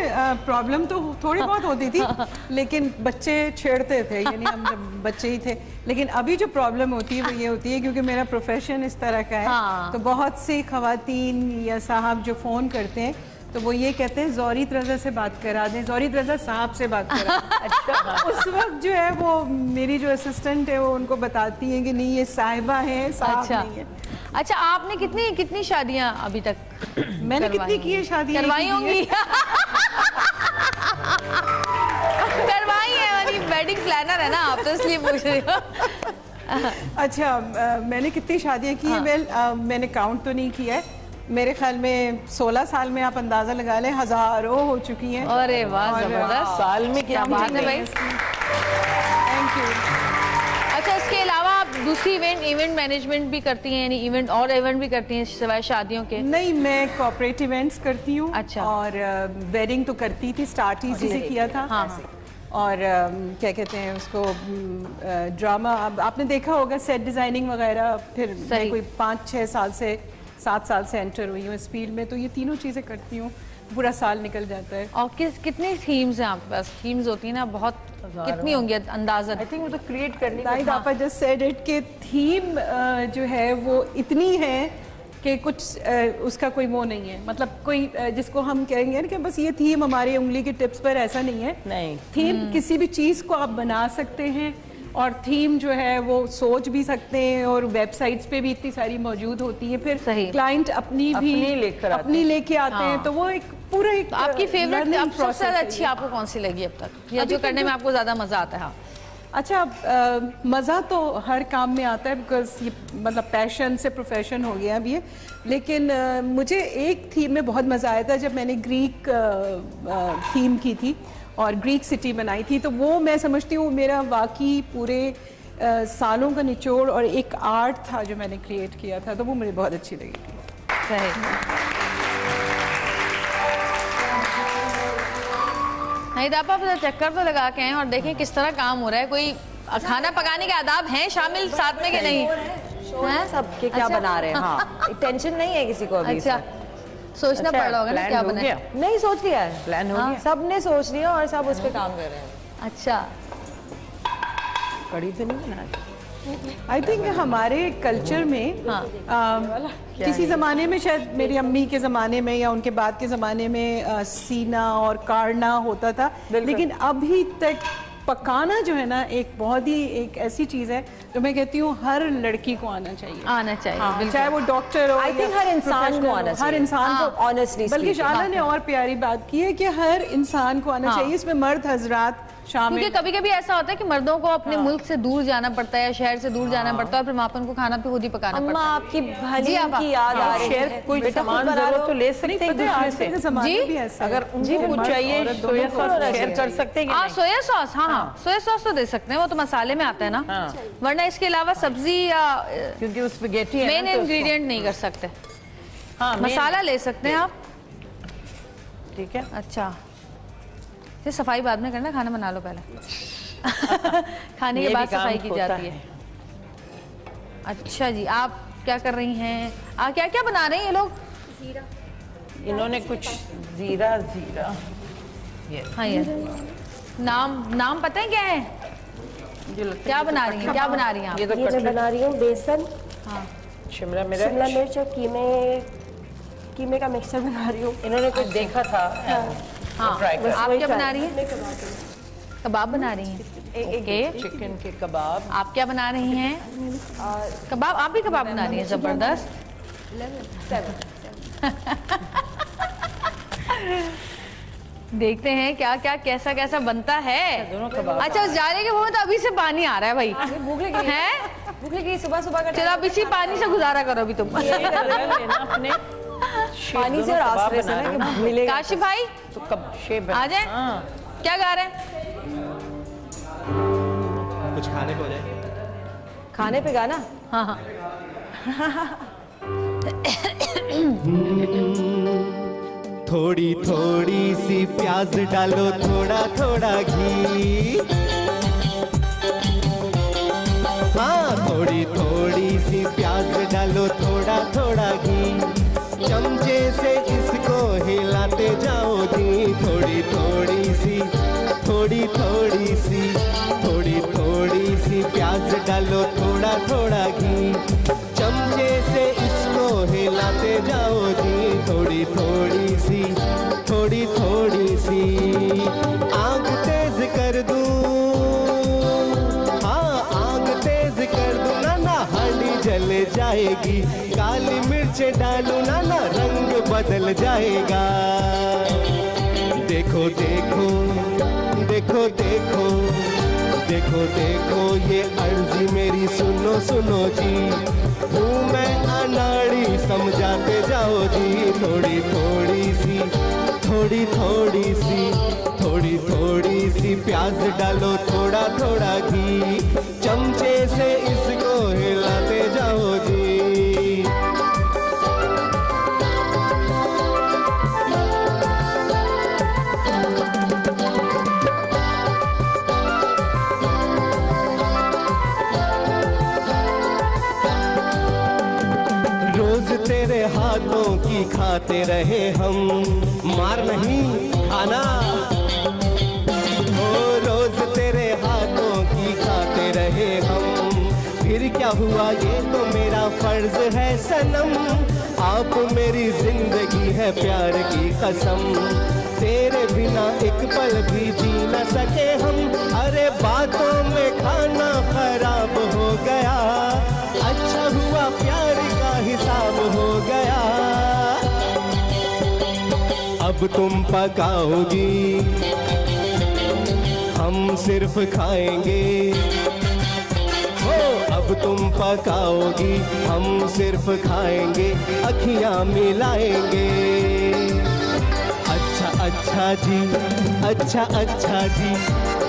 [SPEAKER 9] प्रॉब्लम तो थोड़ी बहुत होती थी, लेकिन बच्चे छेड़ते थे, यानी हम जब बच्चे ही थे। लेकिन अभी जो प्रॉब्लम होती है वो ये होती है, क्योंकि मेरा प्रोफेशन इस तरह का है। हाँ। तो बहुत सी खवातीन या साहब जो फ़ोन करते हैं तो वो ये कहते हैं जोरीद रज़ा से बात करा दें, जोरीद रज़ा साहब से बात करा। अच्छा। उस वक्त जो है वो मेरी जो असिस्टेंट है वो उनको बताती है कि नहीं ये साहिबा है, साहब
[SPEAKER 1] अच्छा।
[SPEAKER 9] नहीं है।
[SPEAKER 1] अच्छा आपने कितनी कितनी शादियां अभी तक
[SPEAKER 9] मैंने कितनी की है शादियां?
[SPEAKER 1] करवाई होंगी करवाई है, वेडिंग प्लानर है ना आप, तो इसलिए पूछ रही हो।
[SPEAKER 9] अच्छा मैंने कितनी शादियां की हैं? वेल मैंने काउंट तो नहीं किया है, मेरे ख्याल में 16 साल में आप अंदाजा लगा लें, हजारों हो चुकी हैं।
[SPEAKER 1] अरे वाह, जबरदस्त।
[SPEAKER 7] साल में क्या
[SPEAKER 1] बात है भाई।
[SPEAKER 9] Thank you.
[SPEAKER 1] अच्छा इसके अलावा आप दूसरी इवेंट मैनेजमेंट भी करती हैं, यानी इवेंट भी करती हैं सिवाय शादियों के?
[SPEAKER 9] नहीं, मैं कॉर्पोरेट इवेंट्स करती हूँ।
[SPEAKER 1] अच्छा।
[SPEAKER 9] और वेडिंग तो करती थी, स्टार्ट ही इसी से किया था।
[SPEAKER 1] हाँ।
[SPEAKER 9] और क्या कहते हैं उसको, ड्रामा, अब आपने देखा होगा सेट डिजाइनिंग वगैरह। फिर मैं कोई 5-6 साल से 7 साल से एंटर हुई हूँ इस फील्ड में, तो ये तीनों चीज़ें करती हूँ, पूरा साल निकल जाता है।
[SPEAKER 1] और कितनी थीम्स हैं आपके पास? थीम्स होती है ना बहुत, कितनी होंगी अंदाज़न?
[SPEAKER 7] आई थिंक वो तो क्रिएट करनी
[SPEAKER 9] है। आपा जस्ट सेड इट के थीम जो है वो इतनी है कि कुछ उसका कोई वो नहीं है, मतलब कोई जिसको हम कहेंगे ना कि बस ये थीम हमारी उंगली के टिप्स पर, ऐसा नहीं है।
[SPEAKER 7] नहीं,
[SPEAKER 9] थीम किसी भी चीज़ को आप बना सकते हैं, और थीम जो है वो सोच भी सकते हैं, और वेबसाइट्स पे भी इतनी सारी मौजूद होती है। फिर क्लाइंट अपनी लेके आते हैं, तो वो एक पूरा एक
[SPEAKER 1] तो आपकी फेवरेट सबसे ज़्यादा अच्छी आपको कौन सी लगी अब तक, या जो करने में आपको ज़्यादा मज़ा आता है?
[SPEAKER 9] अच्छा मज़ा तो हर काम में आता है, बिकॉज ये मतलब पैशन से प्रोफेशन हो गया अब ये। लेकिन मुझे एक थीम में बहुत मज़ा आया था जब मैंने ग्रीक थीम की थी और ग्रीक सिटी बनाई थी, तो वो मैं समझती हूँ मेरा वाकई पूरे सालों का निचोड़ और एक आर्ट था जो मैंने क्रिएट किया था, तो वो मुझे बहुत अच्छी लगी थी।
[SPEAKER 1] नहीं तो आप चक्कर तो लगा के हैं और देखें किस तरह काम हो रहा है। कोई खाना पकाने के आदाब हैं शामिल साथ में कि नहीं?
[SPEAKER 8] सबके क्या बना रहे हैं? हाँ, टेंशन नहीं है किसी को अभी।
[SPEAKER 1] अच्छा, सोचना पड़ रहा होगा ना क्या बने?
[SPEAKER 8] नहीं, सोच लिया है,
[SPEAKER 7] प्लान हो गया,
[SPEAKER 8] सब ने सोच लिया और सब उस पे काम कर रहे हैं।
[SPEAKER 1] अच्छा,
[SPEAKER 7] कड़ी तो नहीं बना?
[SPEAKER 9] आई थिंक हमारे कल्चर में किसी ज़माने में, शायद मेरी अम्मी के ज़माने में या उनके बाद के ज़माने में सीना और काढ़ना होता था, लेकिन अभी तक पकाना जो है ना एक बहुत ही एक ऐसी चीज है जो मैं कहती हूँ हर लड़की को आना चाहिए।
[SPEAKER 1] हाँ,
[SPEAKER 9] चाहे वो डॉक्टर हो,
[SPEAKER 8] आई थिंक हर इंसान को आना चाहिए,
[SPEAKER 9] हर इंसान को
[SPEAKER 8] ऑनेस्टली।
[SPEAKER 9] बल्कि शाला ने और प्यारी बात की है कि हर इंसान को आना चाहिए, इसमें मर्द हजरात शामिल।
[SPEAKER 1] क्योंकि कभी कभी ऐसा होता है कि मर्दों को अपने मुल्क से दूर जाना पड़ता है, शहर से दूर जाना पड़ता है, और फिर माँ को खाना भी खुद ही पकाना पड़ता है।
[SPEAKER 8] आपकी भली की याद आ रही है,
[SPEAKER 7] कोई सामान जरूरत तो ले सकते हैं दूसरे से
[SPEAKER 1] जी,
[SPEAKER 7] अगर उनको कुछ चाहिए सोया सॉस शेयर कर सकते हैं।
[SPEAKER 1] हाँ, सोया सॉस, हाँ सोया सॉस तो दे सकते हैं, वो तो मसाले में आता है ना, वरना इसके अलावा सब्जी या
[SPEAKER 7] क्योंकि उस स्पैगेटी है
[SPEAKER 1] मेन इंग्रेडिएंट नहीं कर सकते। मसाला ले सकते हैं आप,
[SPEAKER 7] ठीक है।
[SPEAKER 1] अच्छा, ये सफाई बाद में करना, खाना बना लो पहले। खाने के बाद सफाई की जाती है। अच्छा जी, आप क्या कर रही हैं? क्या क्या बना रही हैं ये लोग?
[SPEAKER 7] इन्होंने कुछ जीरा
[SPEAKER 1] हाँ, ये नाम पता है क्या है? क्या बना रही हैं, क्या बना रही हैं आप?
[SPEAKER 5] ये मैं बना रही हूँ बेसन,
[SPEAKER 1] हाँ,
[SPEAKER 7] शिमला
[SPEAKER 5] मिर्च और कीमे का मिक्सचर बना रही हूँ।
[SPEAKER 7] इन्होंने कुछ देखा था।
[SPEAKER 1] हाँ, आप क्या बना रही हैं? कबाब बना रही हैं। ओके,
[SPEAKER 7] चिकन के कबाब।
[SPEAKER 1] आप क्या बना रही हैं? कबाब, आप भी कबाब बना रही हैं, जबरदस्त। देखते हैं क्या क्या कैसा कैसा बनता है। अच्छा, उस जाने के मुंह में तो अभी से पानी आ रहा है भाई,
[SPEAKER 8] भूख लगी है, भूख लगी सुबह सुबह का।
[SPEAKER 1] चलो अब इसी पानी से गुजारा करो अभी तुम।
[SPEAKER 8] अपने पानी से और आसरे से ना मिलेगा।
[SPEAKER 1] काशिफ भाई
[SPEAKER 7] तो कब शेप
[SPEAKER 1] आ जाए, क्या गा रहे हैं?
[SPEAKER 2] कुछ खाने को हो जाए,
[SPEAKER 8] खाने पे गाना।
[SPEAKER 1] हाँ हाँ।
[SPEAKER 10] थोड़ी थोड़ी सी प्याज डालो, थोड़ा थोड़ा घी, हाँ थोड़ी थोड़ी सी प्याज डालो, थोड़ा थोड़ा घी, चमचे से इसको हिलाते जाओ जी। थोड़ी थोड़ी सी प्याज डालो, थोड़ा थोड़ा घी, चमचे से इसको हिलाते जाओ जी। थोड़ी थोड़ी सी आग तेज कर दूं, हाँ आग तेज कर दूं ना हांडी जल जाएगी। काली मिर्च डालूं ना रंग बदल जाएगा। देखो देखो देखो देखो देखो देखो ये अर्जी मेरी सुनो सुनो जी। हूँ मैं अनाड़ी समझाते जाओ जी। थोड़ी थोड़ी सी प्याज डालो, थोड़ा थोड़ा घी, चमचे से इसको हिलाते जाओ जी। तेरे हाथों की खाते रहे हम, मार नहीं खाना। ओ रोज तेरे हाथों की खाते रहे हम, फिर क्या हुआ ये तो मेरा फर्ज है सनम। आप मेरी जिंदगी है प्यार की कसम, तेरे बिना एक पल भी जी न सके हम। अरे बातों में खाना खराब हो गया, अच्छा हुआ प्यार का हिसाब हो गया। अब तुम पकाओगी, हम सिर्फ खाएंगे। अब तुम पकाओगी, हम सिर्फ खाएंगे, अखियां मिलाएंगे। अच्छा जी, अच्छा जी,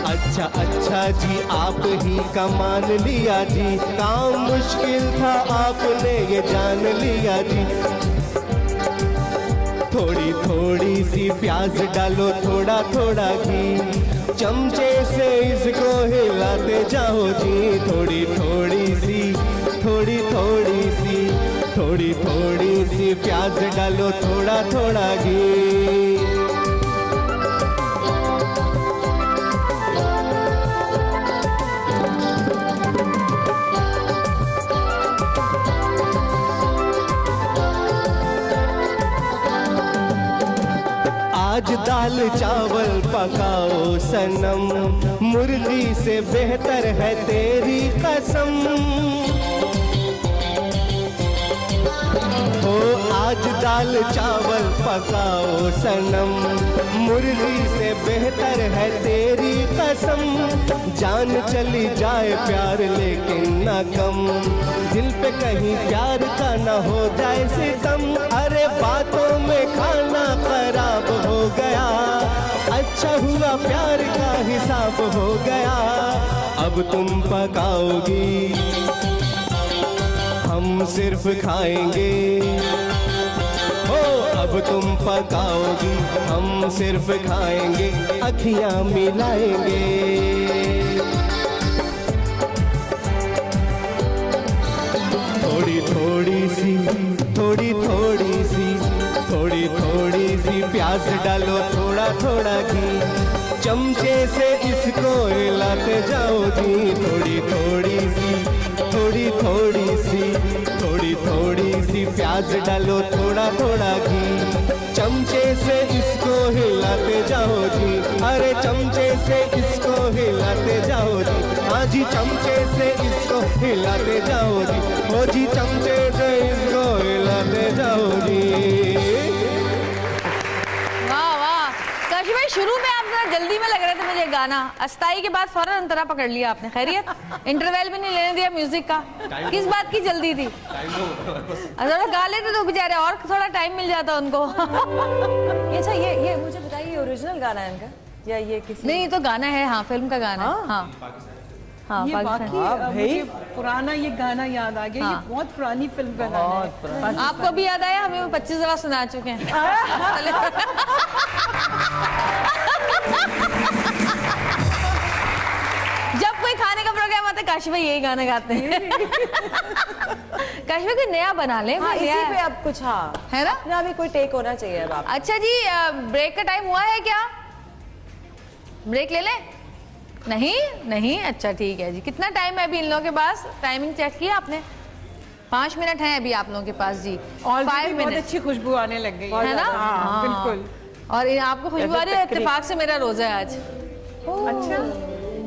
[SPEAKER 10] अच्छा जी, आप ही का मान लिया जी। काम मुश्किल था आपने ये जान लिया जी। थोड़ी थोड़ी सी प्याज डालो, थोड़ा थोड़ा घी, चमचे से इसको हिलाते जाओ जी। थोड़ी थोड़ी सी प्याज डालो, थोड़ा थोड़ा घी। आज दाल चावल पकाओ सनम, मुर्गी से बेहतर है तेरी कसम। हो आज दाल चावल पकाओ सनम, मुर्गी से बेहतर है तेरी कसम। जान चली जाए प्यार लेकिन न कम, दिल पे कहीं प्यार का न हो जाए सितम। अरे बातों में खाना खराब हो गया, अच्छा हुआ प्यार का हिसाब हो गया। अब तुम पकाओगी हम सिर्फ खाएंगे, हो अब तुम पकाओगी हम सिर्फ खाएंगे, अखियां मिलाएंगे। थोड़ी थोड़ी सी थोड़ी थोड़ी सी थोड़ी थोड़ी सी प्याज डालो, थोड़ा थोड़ा घी, चमचे से इसको हिलाते जाओ जी। थोड़ी थोड़ी सी थोड़ी थोड़ी सी थोड़ी थोड़ी सी प्याज डालो, थोड़ा थोड़ा घी, चमचे से इसको हिलाते जाओ जी। अरे चमचे से इसको हिलाते जाओ जी, हाँ जी चमचे से इसको हिलाते जाओ जी। हो जी चमचे से इसको हिलाते जाओ जी।
[SPEAKER 1] काशी भाई शुरू में आप जरा जल्दी में लग रहे थे मुझे गाना, अस्ताई के बाद फौरन अंतरा पकड़ लिया आपने। खैरियत, इंटरवल भी नहीं लेने दिया म्यूजिक का, किस बात की जल्दी थी? थोड़ा गा लेते तो बेचारे और थोड़ा टाइम मिल जाता उनको।
[SPEAKER 8] अच्छा ये मुझे बताइए ओरिजिनल गाना है इनका या ये किसी?
[SPEAKER 1] नहीं, ये तो गाना है, हाँ फिल्म का गाना है। हाँ हाँ,
[SPEAKER 9] ये मुझे पुराना ये गाना याद आ गया। हाँ। ये बहुत पुरानी फिल्म का गाना है।
[SPEAKER 1] आपको भी याद आया? हमें 25 दफा सुना चुके हैं। जब कोई खाने का प्रोग्राम आता है काशी भाई यही गाना गाते हैं। काशी भाई कोई नया बना ले।
[SPEAKER 8] हाँ, इसी पे अब कुछ हाँ
[SPEAKER 1] है ना,
[SPEAKER 8] अपना भी कोई टेक होना चाहिए अब आप।
[SPEAKER 1] अच्छा जी, ब्रेक का टाइम हुआ है क्या? ब्रेक ले लें? नहीं नहीं, अच्छा ठीक है जी। कितना टाइम है अभी इन लोगों के पास? टाइमिंग चेक किया आपने? 5 मिनट है अभी आप लोगों के पास जी। 5 मिनट।
[SPEAKER 9] बहुत अच्छी खुशबू आने लग गई
[SPEAKER 1] है ना?
[SPEAKER 9] हाँ, बिल्कुल।
[SPEAKER 1] और आपको खुशबू आ रही है? इत्तेफाक से मेरा रोजा है आज।
[SPEAKER 9] अच्छा,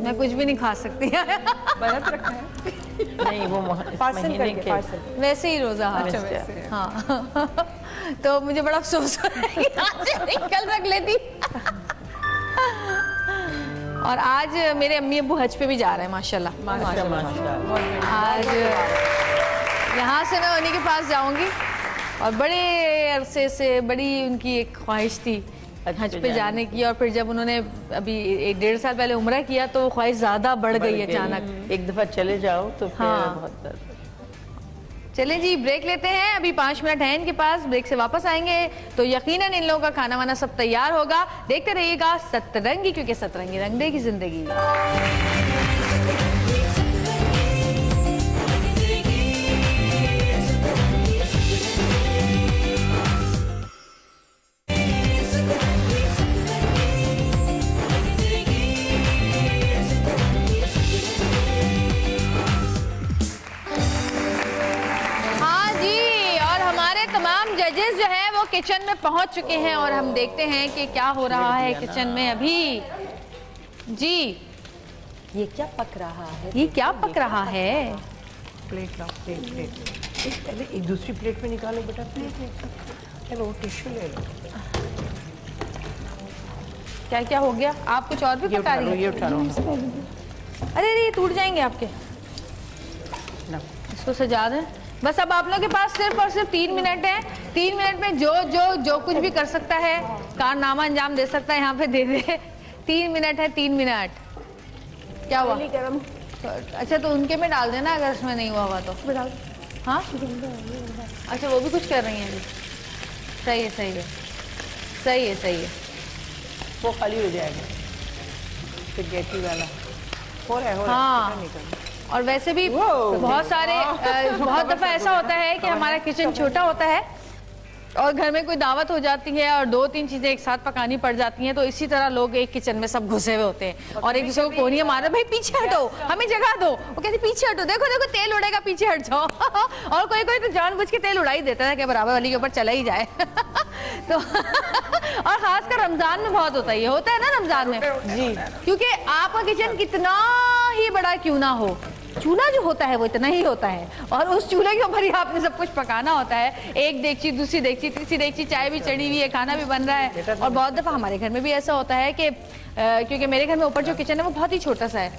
[SPEAKER 1] मैं कुछ भी नहीं खा सकती।
[SPEAKER 9] व्रत रखा है?
[SPEAKER 7] नहीं, वो
[SPEAKER 8] पार्सल करके पार्सल।
[SPEAKER 1] वैसे ही रोजा।
[SPEAKER 9] अच्छा, वैसे।
[SPEAKER 1] हाँ। तो मुझे बड़ा अफसोस हो रहा है कि आज कल रख लेती। और आज मेरे अम्मी अब्बू हज पे भी जा रहे हैं माशाल्लाह। आज यहाँ से मैं उन्हीं के पास जाऊंगी और बड़े अरसे से बड़ी उनकी एक ख्वाहिश थी हज पे जाने की। और फिर जब उन्होंने अभी 1-1.5 साल पहले उम्रा किया तो वो ख्वाहिश ज्यादा बढ़ गई अचानक।
[SPEAKER 7] एक दफा चले जाओ तो फिर बहुत।
[SPEAKER 1] चले जी, ब्रेक लेते हैं। अभी 5 मिनट हैं इनके पास, ब्रेक से वापस आएंगे तो यकीनन इन लोगों का खाना वाना सब तैयार होगा। देखते रहिएगा सतरंगी, क्योंकि सतरंगी रंग देगी जिंदगी। जजेस जो है वो किचन में पहुंच चुके हैं और हम देखते हैं कि क्या हो रहा है किचन में अभी। जी,
[SPEAKER 8] ये क्या पक रहा है?
[SPEAKER 1] ये क्या पक रहा है?
[SPEAKER 7] प्लेट लाओ, प्लेट। पहले एक दूसरी प्लेट में निकालो बेटा, प्लेट। चलो टिश्यू ले लो।
[SPEAKER 1] क्या क्या हो गया? आप कुछ और भी पका रही हैं?
[SPEAKER 7] ये उठा लो।
[SPEAKER 1] अरे ये टूट जाएंगे आपके। इसको सजा दें बस। अब आप लोगों के पास सिर्फ और सिर्फ 3 मिनट है। 3 मिनट में जो कुछ भी कर सकता है, कारनामा अंजाम दे सकता है, यहाँ पे दे दे। 3 मिनट है, 3 मिनट। क्या हुआ? गरम। अच्छा तो उनके में डाल देना अगर उसमें नहीं हुआ तो। हाँ अच्छा, वो भी कुछ कर रही हैं अभी। सही है सही है सही है सही है।
[SPEAKER 7] वो खाली हो जाएगा स्पैगेटी वाला। हो रहा है
[SPEAKER 1] हाँ। और वैसे भी बहुत दफ़ा ऐसा होता है कि हमारा किचन छोटा होता है और घर में कोई दावत हो जाती है और 2-3 चीज़ें एक साथ पकानी पड़ जाती हैं, तो इसी तरह लोग एक किचन में सब घुसे हुए होते हैं और एक दूसरे को कोनियां मारते, भाई पीछे हटो, हमें जगह दो। वो कहते पीछे हटो, देखो देखो तेल उड़ेगा, पीछे हट जाओ। और कोई कोई तो जानबूझ के तेल उड़ा ही देता है कि बराबर वाली के ऊपर चला ही जाए। तो और खासकर रमजान में बहुत होता है, ये होता है ना रमजान में जी, क्योंकि आपका किचन कितना ही बड़ा क्यों ना हो, चूल्हा जो होता है वो इतना ही होता है और उस चूल्हे के ऊपर ही आपने सब कुछ पकाना होता है। एक देगची, दूसरी देगची, तीसरी देगची, चाय भी चढ़ी हुई है, खाना भी बन रहा है। और बहुत दफ़ा हमारे घर में भी ऐसा होता है कि क्योंकि मेरे घर में ऊपर जो किचन है वो बहुत ही छोटा सा है,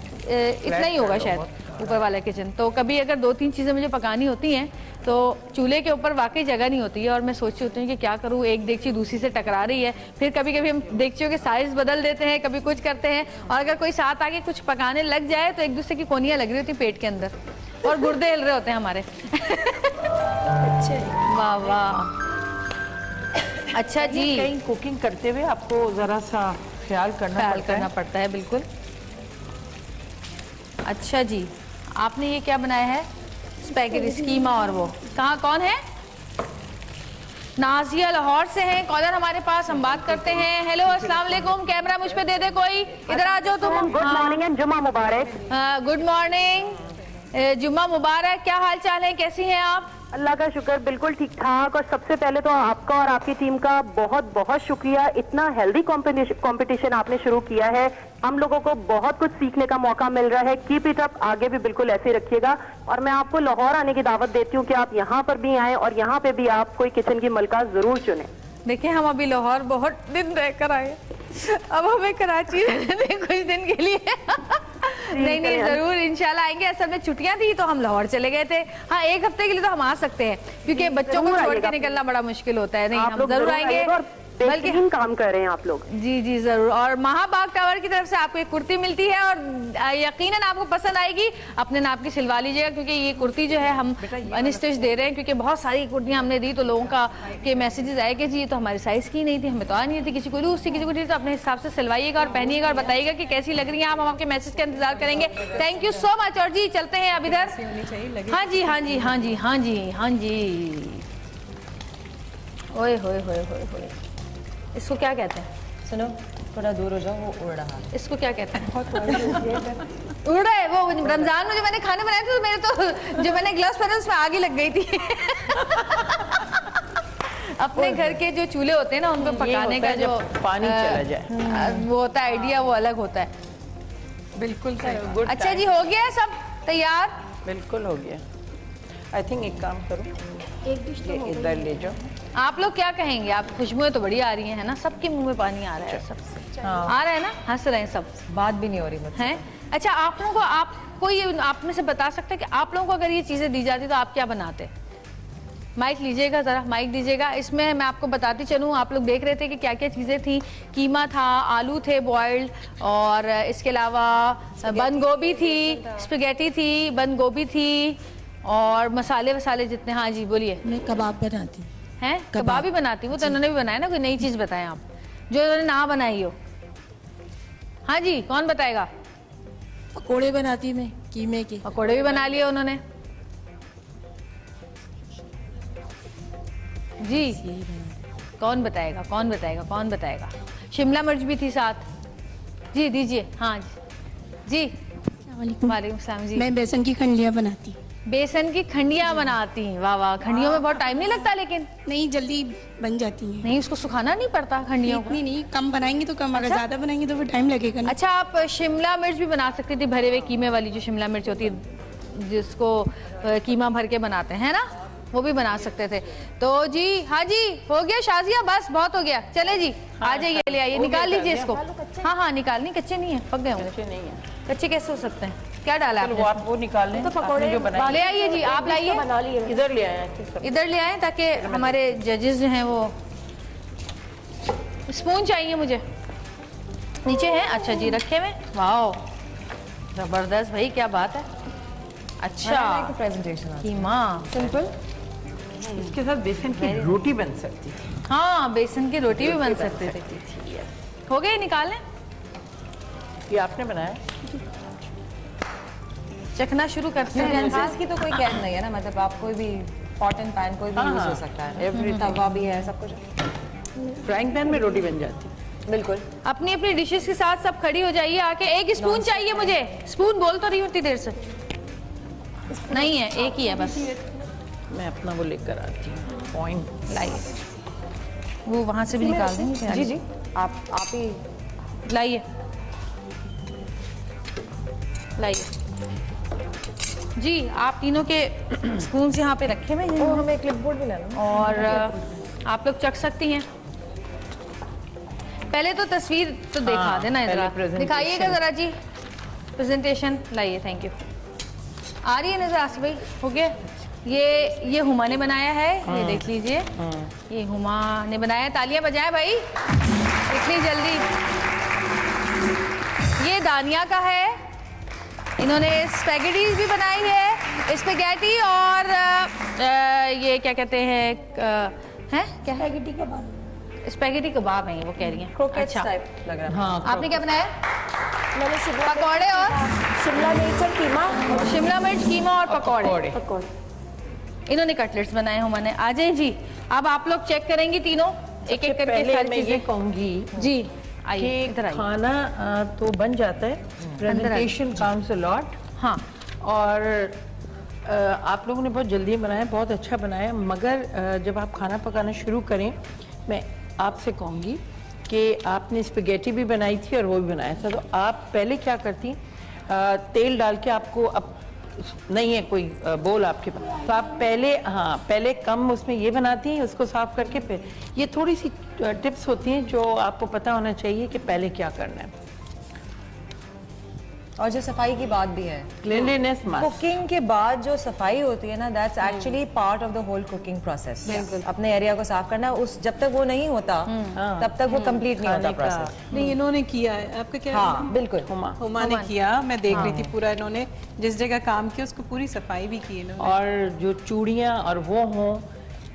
[SPEAKER 1] इतना ही होगा शायद ऊपर वाला किचन, तो कभी अगर 2-3 चीज़ें मुझे पकानी होती हैं तो चूल्हे के ऊपर वाकई जगह नहीं होती है और मैं सोचती होती हूँ कि क्या करूँ, एक देगची दूसरी से टकरा रही है। फिर कभी कभी हम देगचियों के साइज़ बदल देते हैं, कभी कुछ करते हैं, और अगर कोई साथ आके कुछ पकाने लग जाए तो एक दूसरे की कोनियाँ लग रही होती पेट के अंदर और गुर्दे हिल रहे होते हैं हमारे। वाह वाह, अच्छा जी।
[SPEAKER 7] कहीं कुकिंग करते हुए आपको ज़रा सा ख्याल करना
[SPEAKER 1] पड़ता है, बिल्कुल। अच्छा जी, आपने ये क्या बनाया है? Spaghetti schema. और वो कहाँ, कौन है? नाजिया लाहौर से हैं कॉलर हमारे पास, हम बात करते हैं। हेलो, अस्सलाम वालेकुम। कैमरा मुझ पे दे दे कोई, इधर आ जाओ तुम।
[SPEAKER 13] गुड मॉर्निंग एंड जुम्मा मुबारक।
[SPEAKER 1] गुड मॉर्निंग, जुम्मा मुबारक। क्या हाल चाल है, कैसी हैं आप?
[SPEAKER 13] अल्लाह का शुक्र, बिल्कुल ठीक ठाक। और सबसे पहले तो आपका और आपकी टीम का बहुत बहुत शुक्रिया, इतना हेल्दी कंपटीशन आपने शुरू किया है, हम लोगों को बहुत कुछ सीखने का मौका मिल रहा है। कीप इट अप, आगे भी बिल्कुल ऐसे रखिएगा। और मैं आपको लाहौर आने की दावत देती हूँ कि आप यहाँ पर भी आएँ और यहाँ पे भी आप कोई किचन की मलका जरूर चुने।
[SPEAKER 1] देखिए, हम अभी लाहौर बहुत दिन रहकर आए, अब हमें कराची रहने दें कुछ दिन के लिए। नहीं नहीं, जरूर इंशाल्लाह आएंगे। असल में छुट्टियां थी तो हम लाहौर चले गए थे। हाँ, एक हफ्ते के लिए तो हम आ सकते हैं क्योंकि बच्चों को छोड़ के निकलना बड़ा मुश्किल होता है। नहीं, हम जरूर आएंगे,
[SPEAKER 13] बल्कि काम कर रहे हैं आप लोग।
[SPEAKER 1] जी जी जरूर। और महाबाग टावर की तरफ से आपको एक कुर्ती मिलती है और यकीनन आपको पसंद आएगी। अपने नाप की सिलवा लीजिएगा क्योंकि ये कुर्ती जो है हम अनस्टिच दे रहे हैं, क्योंकि बहुत सारी कुर्तियां हमने दी तो लोगों का के मैसेजेस आए कि जी ये तो हमारी साइज की नहीं थी, हमें तो आ नहीं थी, किसी को लूज थी, किसी को, तो अपने हिसाब से सिलवाइएगा और पहनिएगा और बताइएगा कि कैसी लग रही है आप। हम आपके मैसेज का इंतजार करेंगे। Thank you so much. और जी चलते हैं अब इधर। हाँ जी हाँ जी हाँ जी हाँ जी हाँ जी। ओए होए होए होए होए, इसको क्या कहते हैं?
[SPEAKER 8] सुनो, थोड़ा दूर हो जाओ, वो उड़ रहा है।
[SPEAKER 1] इसको क्या कहते हैं? उड़ रहा है वो। रमजान में जो मैंने खाने बनाए थे तो मेरे तो जो मैंने ग्लव्स पहने उसमें आग ही लग गई थी। अपने घर के जो चूल्हे होते हैं ना उनमें पकाने का जो
[SPEAKER 7] पानी चला जाए
[SPEAKER 1] वो होता है आइडिया, वो अलग होता है। बिल्कुल। अच्छा जी, हो गया सब तैयार?
[SPEAKER 7] बिल्कुल हो गया। आई थिंक एक काम करो, एक डिश इधर ले जाओ।
[SPEAKER 1] आप लोग क्या कहेंगे? आप खुशबुएं तो बड़ी आ रही हैं ना, सबके मुंह में पानी आ रहा है, सबसे आ रहा है ना, हंस रहे हैं सब,
[SPEAKER 8] बात भी नहीं हो रही मुझसे।
[SPEAKER 1] हैं? अच्छा, आप लोगों को, आपको ये आप में से बता सकते हैं कि आप लोगों को अगर ये चीज़ें दी जाती तो आप क्या बनाते? माइक लीजिएगा ज़रा, माइक दीजिएगा। इसमें मैं आपको बताती चलूँ, आप लोग देख रहे थे कि क्या क्या चीज़ें थी। कीमा था, आलू थे बॉइल्ड, और इसके अलावा बंद गोभी थी, स्पैगेटी थी, बंद गोभी थी, और मसाले वसाले जितने। हाँ जी बोलिए।
[SPEAKER 14] मैं कबाब बनाती
[SPEAKER 1] हैं? कबाब भी बनाती हूँ। तो उन्होंने भी बनाया ना, कोई नई चीज़ बताएं आप जो उन्होंने ना बनाई हो। हाँ जी, कौन बताएगा?
[SPEAKER 14] पकोड़े बनाती मैं, कीमे के
[SPEAKER 1] पकोड़े भी बना लिए उन्होंने जी। कौन बताएगा, कौन बताएगा, कौन बताएगा? शिमला मिर्च भी थी साथ। जी दीजिए। हाँ जी जी। वालेकुम सलाम जी।
[SPEAKER 14] मैं बेसन की खंडियाँ बनाती।
[SPEAKER 1] बेसन की खंडियाँ बनाती हैं? वाह वाह। खंडियों में बहुत टाइम नहीं लगता? लेकिन
[SPEAKER 14] नहीं, जल्दी बन जाती हैं।
[SPEAKER 1] नहीं, उसको सुखाना नहीं पड़ता खंडियों को?
[SPEAKER 14] नहीं, कम बनाएंगे तो कम, अगर ज्यादा बनाएंगे तो फिर टाइम लगेगा ना।
[SPEAKER 1] अच्छा, आप शिमला मिर्च भी बना सकती थी, भरे हुए कीमे वाली जो शिमला मिर्च होती है जिसको कीमा भर के बनाते हैं ना, वो भी बना सकते थे। तो जी हाँ जी, हो गया शाजिया, बस बहुत हो गया। चले जी, आ जाइए, ले आइए, निकाल लीजिए इसको। हाँ हाँ निकाल। नहीं, कच्चे नहीं है, पक गए होंगे।
[SPEAKER 7] नहीं है,
[SPEAKER 1] कच्चे कैसे हो सकते हैं? क्या डाला आपने?
[SPEAKER 7] आप वो निकाल लें,
[SPEAKER 1] तो पकौड़े
[SPEAKER 7] जो बनाए।
[SPEAKER 1] ले आइए जी, आप लाइए,
[SPEAKER 7] इधर ले आए,
[SPEAKER 1] इधर ले आए ताकि हमारे जजेस जो हैं वो। स्पून चाहिए मुझे, नीचे है। अच्छा जी, रखे हुए। वाओ, जबरदस्त भाई, क्या बात है। अच्छा,
[SPEAKER 8] प्रेजेंटेशन
[SPEAKER 1] कीमा
[SPEAKER 8] सिंपल।
[SPEAKER 7] इसके साथ बेसन की रोटी बन सकती थी।
[SPEAKER 1] हाँ, बेसन की रोटी भी बन सकती थी। हो गए, निकालें।
[SPEAKER 7] ये आपने बनाया?
[SPEAKER 1] चखना शुरू करते हैं।
[SPEAKER 8] यूटेंसिल्स की तो कोई कैद नहीं है ना, मतलब आप कोई भी पॉट एंड पैन कोई भी यूज हो सकता है, तवा भी है, सब कुछ।
[SPEAKER 7] फ्राइंग पैन में रोटी बन जाती।
[SPEAKER 8] बिल्कुल।
[SPEAKER 1] अपनी अपनी डिशेस के साथ सब खड़ी हो जाइए आके। एक स्पून चाहिए मुझे। स्पून बोल तो रही होती देर से, नहीं है, एक ही है बस।
[SPEAKER 7] मैं अपना वो लेकर आती हूँ, पॉइंट
[SPEAKER 1] लाइए। वो वहाँ से भी निकाल देंगे।
[SPEAKER 8] जी जी, आप ही
[SPEAKER 1] लाइए लाइए जी। आप तीनों के स्पून यहाँ पे रखे हुए हैं।
[SPEAKER 8] हमें क्लिपबोर्ड भी लेना
[SPEAKER 1] और आप लोग चख सकती हैं। पहले तो तस्वीर तो दिखा देना, जरा दिखाइएगा जरा जी प्रेजेंटेशन। लाइए, थैंक यू। आ रही है नजर आसिफ भाई? हो गया। ये हुमा ने बनाया है, ये देख लीजिए। ये हुमा ने बनाया। तालियां बजाएं भाई, इतनी जल्दी। ये दानिया का है, इन्होंने स्पैगेटीज भी बनाई है, स्पैगेटी। और ये क्या कहते हैं, हैं क्या?
[SPEAKER 6] स्पैगेटी कबाब।
[SPEAKER 1] स्पैगेटी कबाब है वो, कह रही हैं।
[SPEAKER 8] अच्छा लग रहा है।
[SPEAKER 1] हाँ, आपने क्या बनाया?
[SPEAKER 8] मैंने
[SPEAKER 1] पकौड़े और
[SPEAKER 8] शिमला मिर्च और कीमा।
[SPEAKER 1] शिमला मिर्च, कीमा और पकौड़े। इन्होंने कटलेट्स बनाए हैं मैंने। आ जाए जी। अब आप लोग चेक करेंगी तीनों एक एक करके सारी चीजें।
[SPEAKER 7] ये कहूंगी
[SPEAKER 1] जी, आइए इधर आइए।
[SPEAKER 7] खाना तो बन जाता है, प्रेजेंटेशन काउंट्स अ लॉट।
[SPEAKER 1] हाँ,
[SPEAKER 7] और आप लोगों ने बहुत जल्दी बनाया, बहुत अच्छा बनाया। मगर जब आप खाना पकाना शुरू करें, मैं आपसे कहूँगी कि आपने स्पैगेटी भी बनाई थी और वो भी बनाया था, तो आप पहले क्या करती, तेल डाल के, आपको अब नहीं है कोई बोल आपके पास, तो आप पहले कम उसमें ये बनाती हैं, उसको साफ करके फिर ये थोड़ी सी टिप्स होती हैं जो आपको पता होना चाहिए कि पहले क्या करना है।
[SPEAKER 8] और जो सफाई की बात भी है,
[SPEAKER 7] क्लीनलीनेस मस्ट।
[SPEAKER 8] कुकिंग के बाद जो सफाई होती है ना, that's actually part of the whole cooking process. अपने एरिया को साफ करना, उस जब तक वो नहीं होता तब तक वो कंप्लीट नहीं होता प्रोसेस।
[SPEAKER 9] नहीं, इन्होंने किया है। आपका क्या?
[SPEAKER 8] हाँ बिल्कुल,
[SPEAKER 9] हुमा ने किया। मैं देख रही थी पूरा, इन्होंने जिस जगह काम किया उसको पूरी सफाई भी की इन्होंने।
[SPEAKER 7] और जो चूड़ियाँ और वो हों,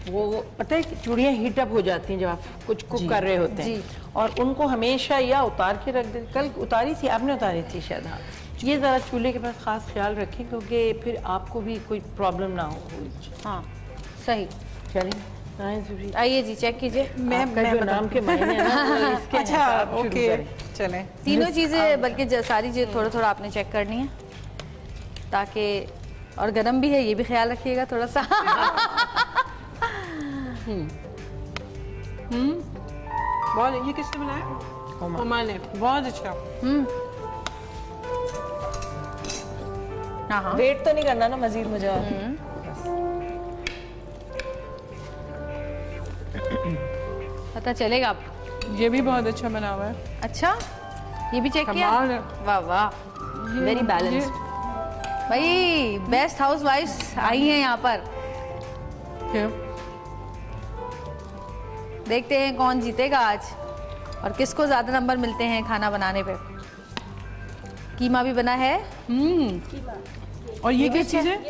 [SPEAKER 7] वो पता है कि चूड़ियाँ हीट अप हो जाती हैं जब आप कुछ कुक कर रहे होते हैं, और उनको हमेशा या उतार के रख दे। कल उतारी थी आपने, उतारी थी शायद। हाँ, ये ज़रा चूल्हे के पास खास ख्याल रखें, क्योंकि फिर आपको भी कोई प्रॉब्लम ना हो।
[SPEAKER 1] हाँ सही।
[SPEAKER 7] चलिए
[SPEAKER 1] आइए जी, चेक कीजिए।
[SPEAKER 7] मैं जो नाम के मायने हैं ना, इसके
[SPEAKER 9] अच्छा ओके, चलें।
[SPEAKER 1] तीनों चीज़ें, बल्कि सारी चीज़ें थोड़ा थोड़ा आपने चेक करनी है, ताकि, और गरम भी है, ये भी ख्याल रखिएगा थोड़ा सा।
[SPEAKER 9] बहुत। ये किसने बनाया? हुमा ने। बहुत अच्छा।
[SPEAKER 1] हाँ,
[SPEAKER 8] वेट तो नहीं करना ना मजीद मुझे।
[SPEAKER 1] पता चलेगा आप।
[SPEAKER 9] ये भी बहुत अच्छा बना हुआ है।
[SPEAKER 1] अच्छा, ये भी चेक किया? वाह वाह, वेरी बैलेंस्ड। भाई बेस्ट हाउस वाइफ्स आई हैं यहाँ पर। देखते हैं कौन जीतेगा आज और किसको ज्यादा नंबर मिलते हैं खाना बनाने पे। कीमा भी बना है।
[SPEAKER 9] और ये क्या चीज है?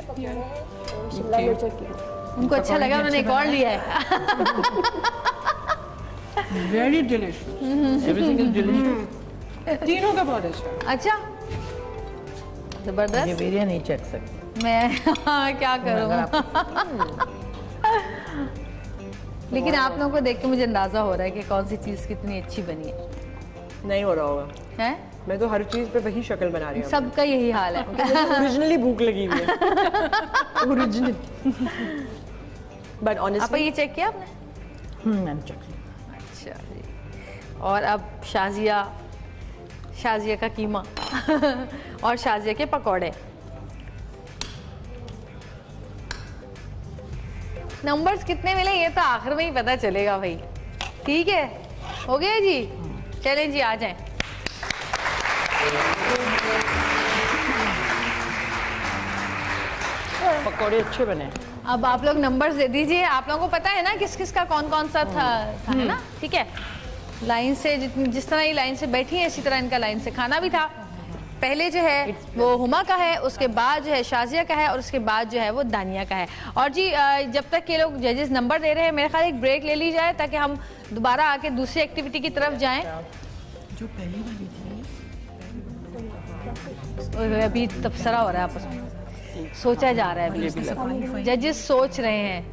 [SPEAKER 8] शिमला मिर्च और कीमा।
[SPEAKER 1] उनको अच्छा लगा, उन्होंने एक और लिया है।
[SPEAKER 9] Very delicious, everything is delicious. तीनों का बहुत अच्छा।
[SPEAKER 1] अच्छा, जबरदस्त।
[SPEAKER 7] ये वेरिया नहीं चख सकती
[SPEAKER 1] मैं क्या करूँ। लेकिन आप लोगों को देख के मुझे अंदाजा हो रहा है कि कौन सी चीज कितनी अच्छी बनी है।
[SPEAKER 8] नहीं हो रहा होगा
[SPEAKER 1] है?
[SPEAKER 8] मैं तो हर चीज पे वही शक्ल बना रही हूँ।
[SPEAKER 1] सबका यही हाल है।
[SPEAKER 8] ओरिजिनली भूख लगी हुई है। ओरिजिनल। बट ऑनेस्टली,
[SPEAKER 1] आप ये चेक किया आपने?
[SPEAKER 7] मैंने चेक किया।
[SPEAKER 1] अच्छा जी। और अब शाजिया का कीमा और शाजिया के पकौड़े। नंबर्स कितने मिले ये तो आखिर में ही पता चलेगा भाई। ठीक है, हो गया जी। चलें जी, आ जाएं।
[SPEAKER 7] पकौड़े अच्छे बने।
[SPEAKER 1] अब आप लोग नंबर्स दे दीजिए। आप लोगों को पता है ना किस किस का कौन कौन सा था है ना? ठीक है, लाइन से जिस तरह ये लाइन से बैठी है, इसी तरह इनका लाइन से खाना भी था। पहले जो है वो हुमा का है, उसके बाद जो है शाजिया का है, और उसके बाद जो है वो दानिया का है। और जी जब तक ये लोग जजेस नंबर दे रहे हैं, मेरे ख्याल एक ब्रेक ले ली जाए ताकि हम दोबारा आके दूसरी एक्टिविटी की तरफ जाएं।
[SPEAKER 7] जो पहली वाली थी
[SPEAKER 1] अभी तबसरा हो रहा है आपस में, सोचा जा रहा है अभी, जजेस सोच रहे हैं।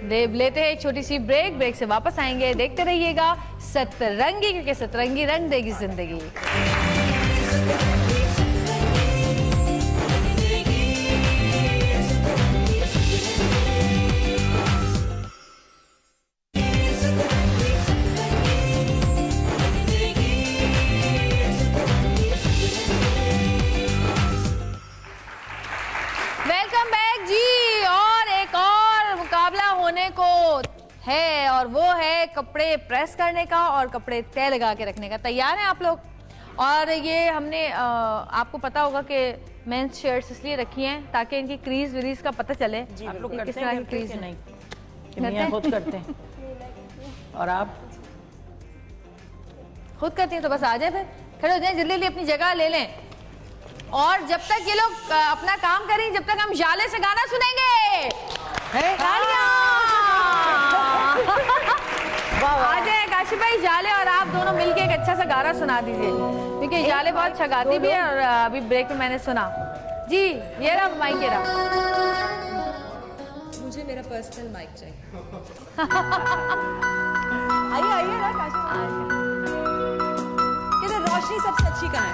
[SPEAKER 1] लेते हैं एक छोटी सी ब्रेक। ब्रेक से वापस आएंगे, देखते रहिएगा सतरंगी, क्योंकि सतरंगी रंग देगी जिंदगी। है और वो है कपड़े प्रेस करने का और कपड़े तय लगा के रखने का। तैयार हैं आप लोग? और ये हमने आपको पता होगा कि मेंस शर्ट्स इसलिए रखी हैं ताकि इनकी क्रीज विरीज का पता चले।
[SPEAKER 7] आप लोग
[SPEAKER 1] किस
[SPEAKER 7] करते
[SPEAKER 1] तरह
[SPEAKER 7] हैं
[SPEAKER 1] की क्रीज
[SPEAKER 7] नहीं?
[SPEAKER 1] मियां
[SPEAKER 7] खुद करते हैं और आप
[SPEAKER 1] खुद करती हैं तो बस आ जाए, फिर खड़े हो जाए, जल्दी जल्दी अपनी जगह ले लें। और जब तक ये लोग अपना काम करें, जब तक हम जाले से गाना सुनेंगे। आ जाए काशिफ भाई, जाले और आप दोनों मिलके एक अच्छा सा गाना सुना दीजिए, क्योंकि जाले बहुत अच्छा गाती भी है और अभी ब्रेक में मैंने सुना। जी ये रहा माइक, ये रहा।
[SPEAKER 8] मुझे मेरा पर्सनल माइक चाहिए।
[SPEAKER 1] आइए आइए ना काशिफ।
[SPEAKER 8] किधर रोशनी सबसे अच्छी कहाँ है?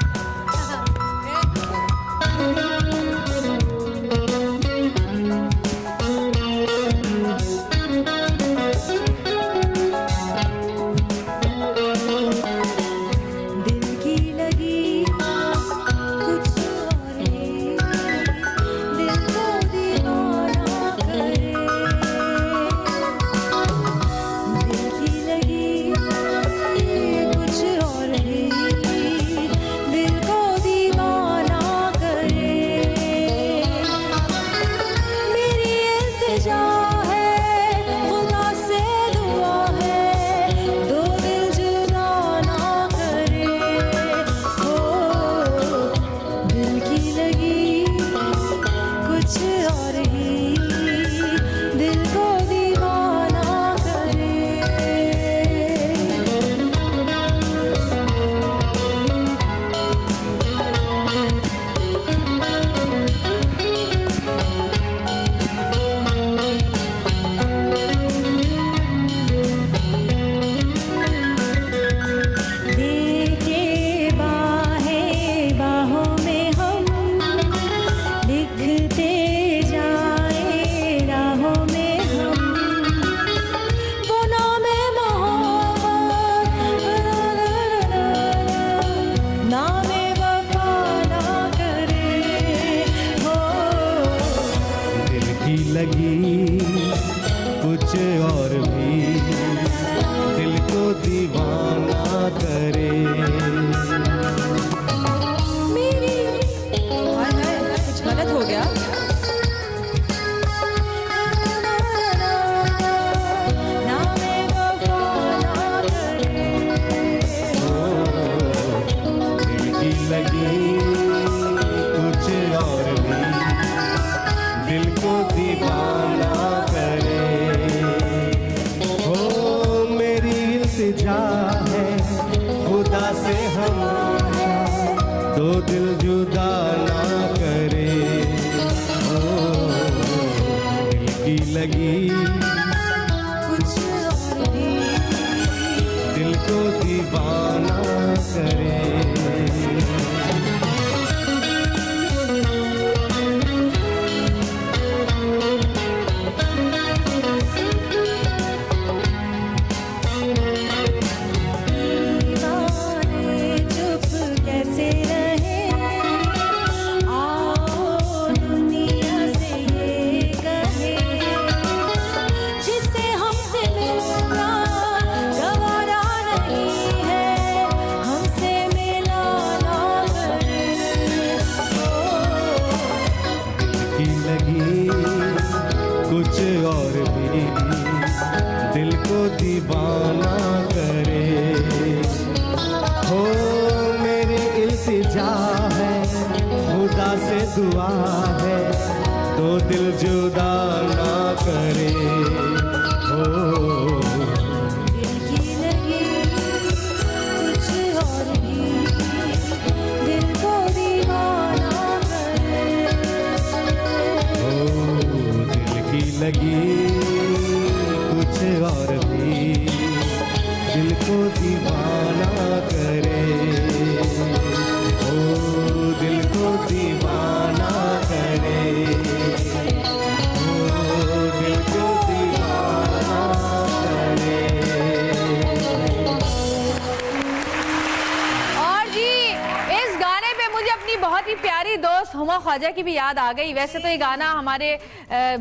[SPEAKER 1] ख्वाजा की भी याद आ गई। वैसे तो ये गाना हमारे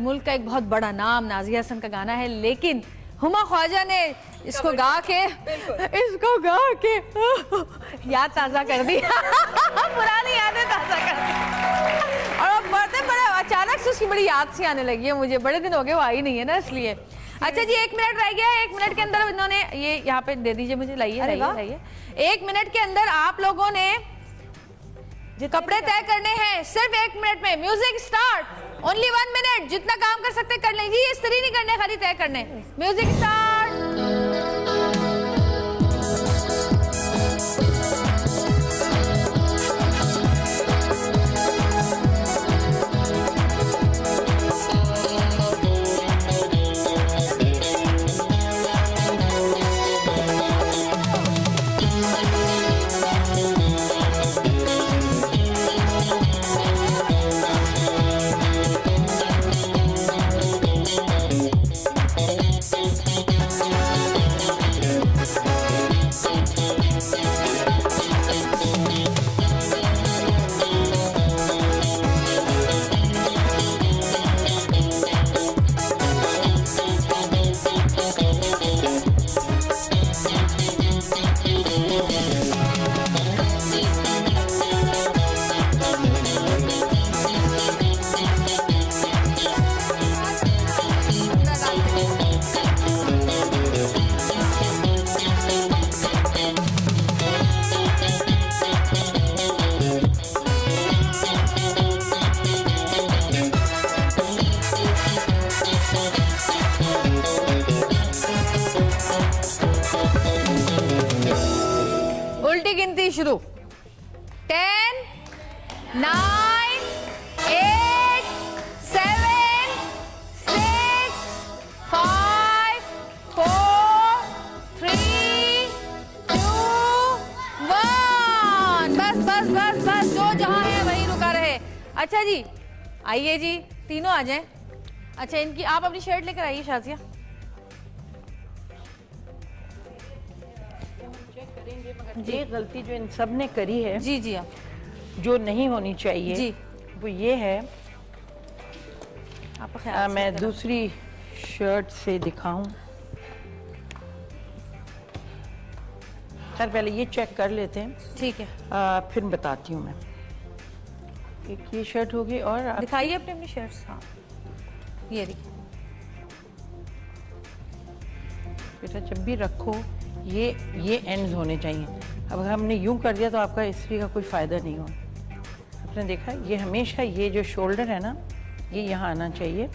[SPEAKER 1] मुल्क का एक बहुत बड़ा नाम नाज़िया हसन का गाना है, लेकिन हुमा ख्वाजा ने इसको गा के याद ताज़ा कर दी पुरानी यादें ताज़ा कर दी। और अब बढ़ते बड़े अचानक से उसकी बड़ी याद सी आने लगी है मुझे, बड़े दिन हो गए वो आई नहीं है ना इसलिए। अच्छा जी 1 मिनट रह गया है, 1 मिनट के अंदर इन्होंने ये यहाँ पे दे दीजिए मुझे, लाइए 1 मिनट के अंदर आप लोगों ने कपड़े तय करने हैं, सिर्फ 1 मिनट में। Music start. ओनली 1 मिनट, जितना काम कर सकते कर लें जी, इस्त्री नहीं करने, खाली तय करने। Music start. शुरू। 10, 9, 8, 7, 6, 5, 4, 3, 2, 1। बस जो जहां है वहीं रुका रहे। अच्छा जी आइए जी, तीनों आ जाएं। अच्छा इनकी आप अपनी शर्ट लेकर आइए शाजिया।
[SPEAKER 7] ये गलती जो इन सब ने करी है
[SPEAKER 1] जी जी
[SPEAKER 7] जो नहीं होनी चाहिए
[SPEAKER 1] जी,
[SPEAKER 7] वो ये है। मैं दूसरी शर्ट से दिखाऊं। सर पहले ये चेक कर लेते हैं,
[SPEAKER 1] ठीक है,
[SPEAKER 7] फिर बताती हूँ मैं। एक ये शर्ट होगी और
[SPEAKER 1] दिखाइए अपनी शर्ट्स। हाँ ये देखिए
[SPEAKER 7] बेटा, जब भी रखो ये एंड्स होने चाहिए। अब अगर हमने यूं कर दिया तो आपका इस्त्री का कोई फ़ायदा नहीं हो। आपने देखा ये हमेशा ये जो शोल्डर है ना, ये यहाँ आना चाहिए।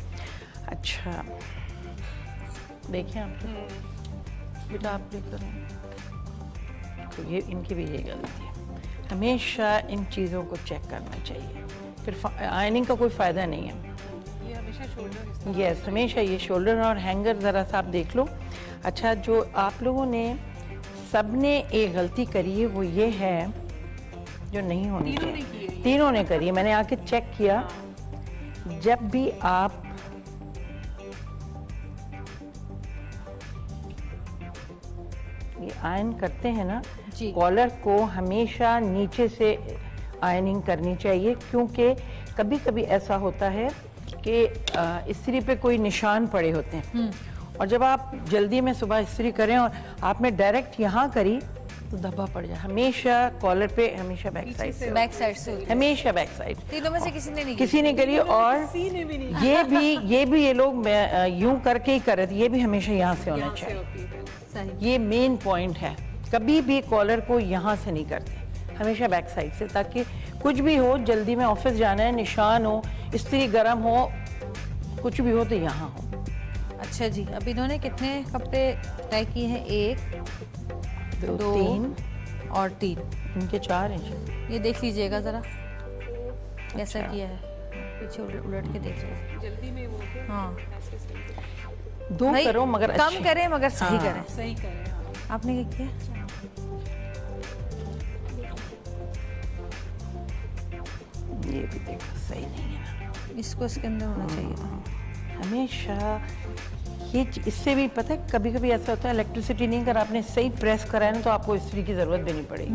[SPEAKER 7] अच्छा देखिए आप बेटा, आप लेकर तो ये इनकी भी ये गलती है। हमेशा इन चीज़ों को चेक करना चाहिए, फिर आयनिंग का कोई फ़ायदा नहीं है।
[SPEAKER 9] ये हमेशा शोल्डर,
[SPEAKER 7] यस हमेशा ये शोल्डर और हैंगर ज़रा सा आप देख लो। अच्छा जो आप लोगों ने सबने एक गलती करी है वो ये है जो नहीं होनी चाहिए। तीनों ने करी है, मैंने आके चेक किया। जब भी आप ये आयरन करते हैं ना, कॉलर को हमेशा नीचे से आयरनिंग करनी चाहिए, क्योंकि कभी कभी ऐसा होता है कि इस्त्री पे कोई निशान पड़े होते हैं और जब आप जल्दी में सुबह इस्त्री करें और आपने डायरेक्ट यहाँ करी तो धब्बा पड़ जाए। हमेशा कॉलर पे हमेशा बैक साइड से हमेशा बैक साइड।
[SPEAKER 1] तीनों में से
[SPEAKER 7] किसी ने करी और ये भी ये लोग यूं करके ही करे थे। ये भी हमेशा यहाँ से होना चाहिए। ये मेन पॉइंट है, कभी भी कॉलर को यहाँ से नहीं करते, हमेशा बैक साइड से, ताकि कुछ भी हो, जल्दी में ऑफिस जाना है, निशान हो, इस्त्री गर्म हो, कुछ भी हो तो यहाँ हो।
[SPEAKER 1] अच्छा जी, अब इन्होंने कितने कपड़े तय किए हैं? 1, 2, 3 और 3।
[SPEAKER 7] इनके 4 हैं।
[SPEAKER 1] ये देख लीजिएगा जरा कैसा किया है, पीछे उलट के देख लीजिए
[SPEAKER 9] जल्दी में वो।
[SPEAKER 1] हाँ
[SPEAKER 7] 2 करो मगर
[SPEAKER 1] कम करें मगर सही
[SPEAKER 7] हाँ।
[SPEAKER 1] करें।
[SPEAKER 9] सही करें।
[SPEAKER 1] आपने क्या किया?
[SPEAKER 7] ये भी देखो सही नहीं है,
[SPEAKER 1] इसको इसके अंदर होना चाहिए था
[SPEAKER 7] हमेशा। ये इससे भी पता है कभी कभी ऐसा होता है, इलेक्ट्रिसिटी नहीं कर आपने सही प्रेस कराया ना तो आपको इस्त्री की जरूरत भी नहीं पड़ेगी।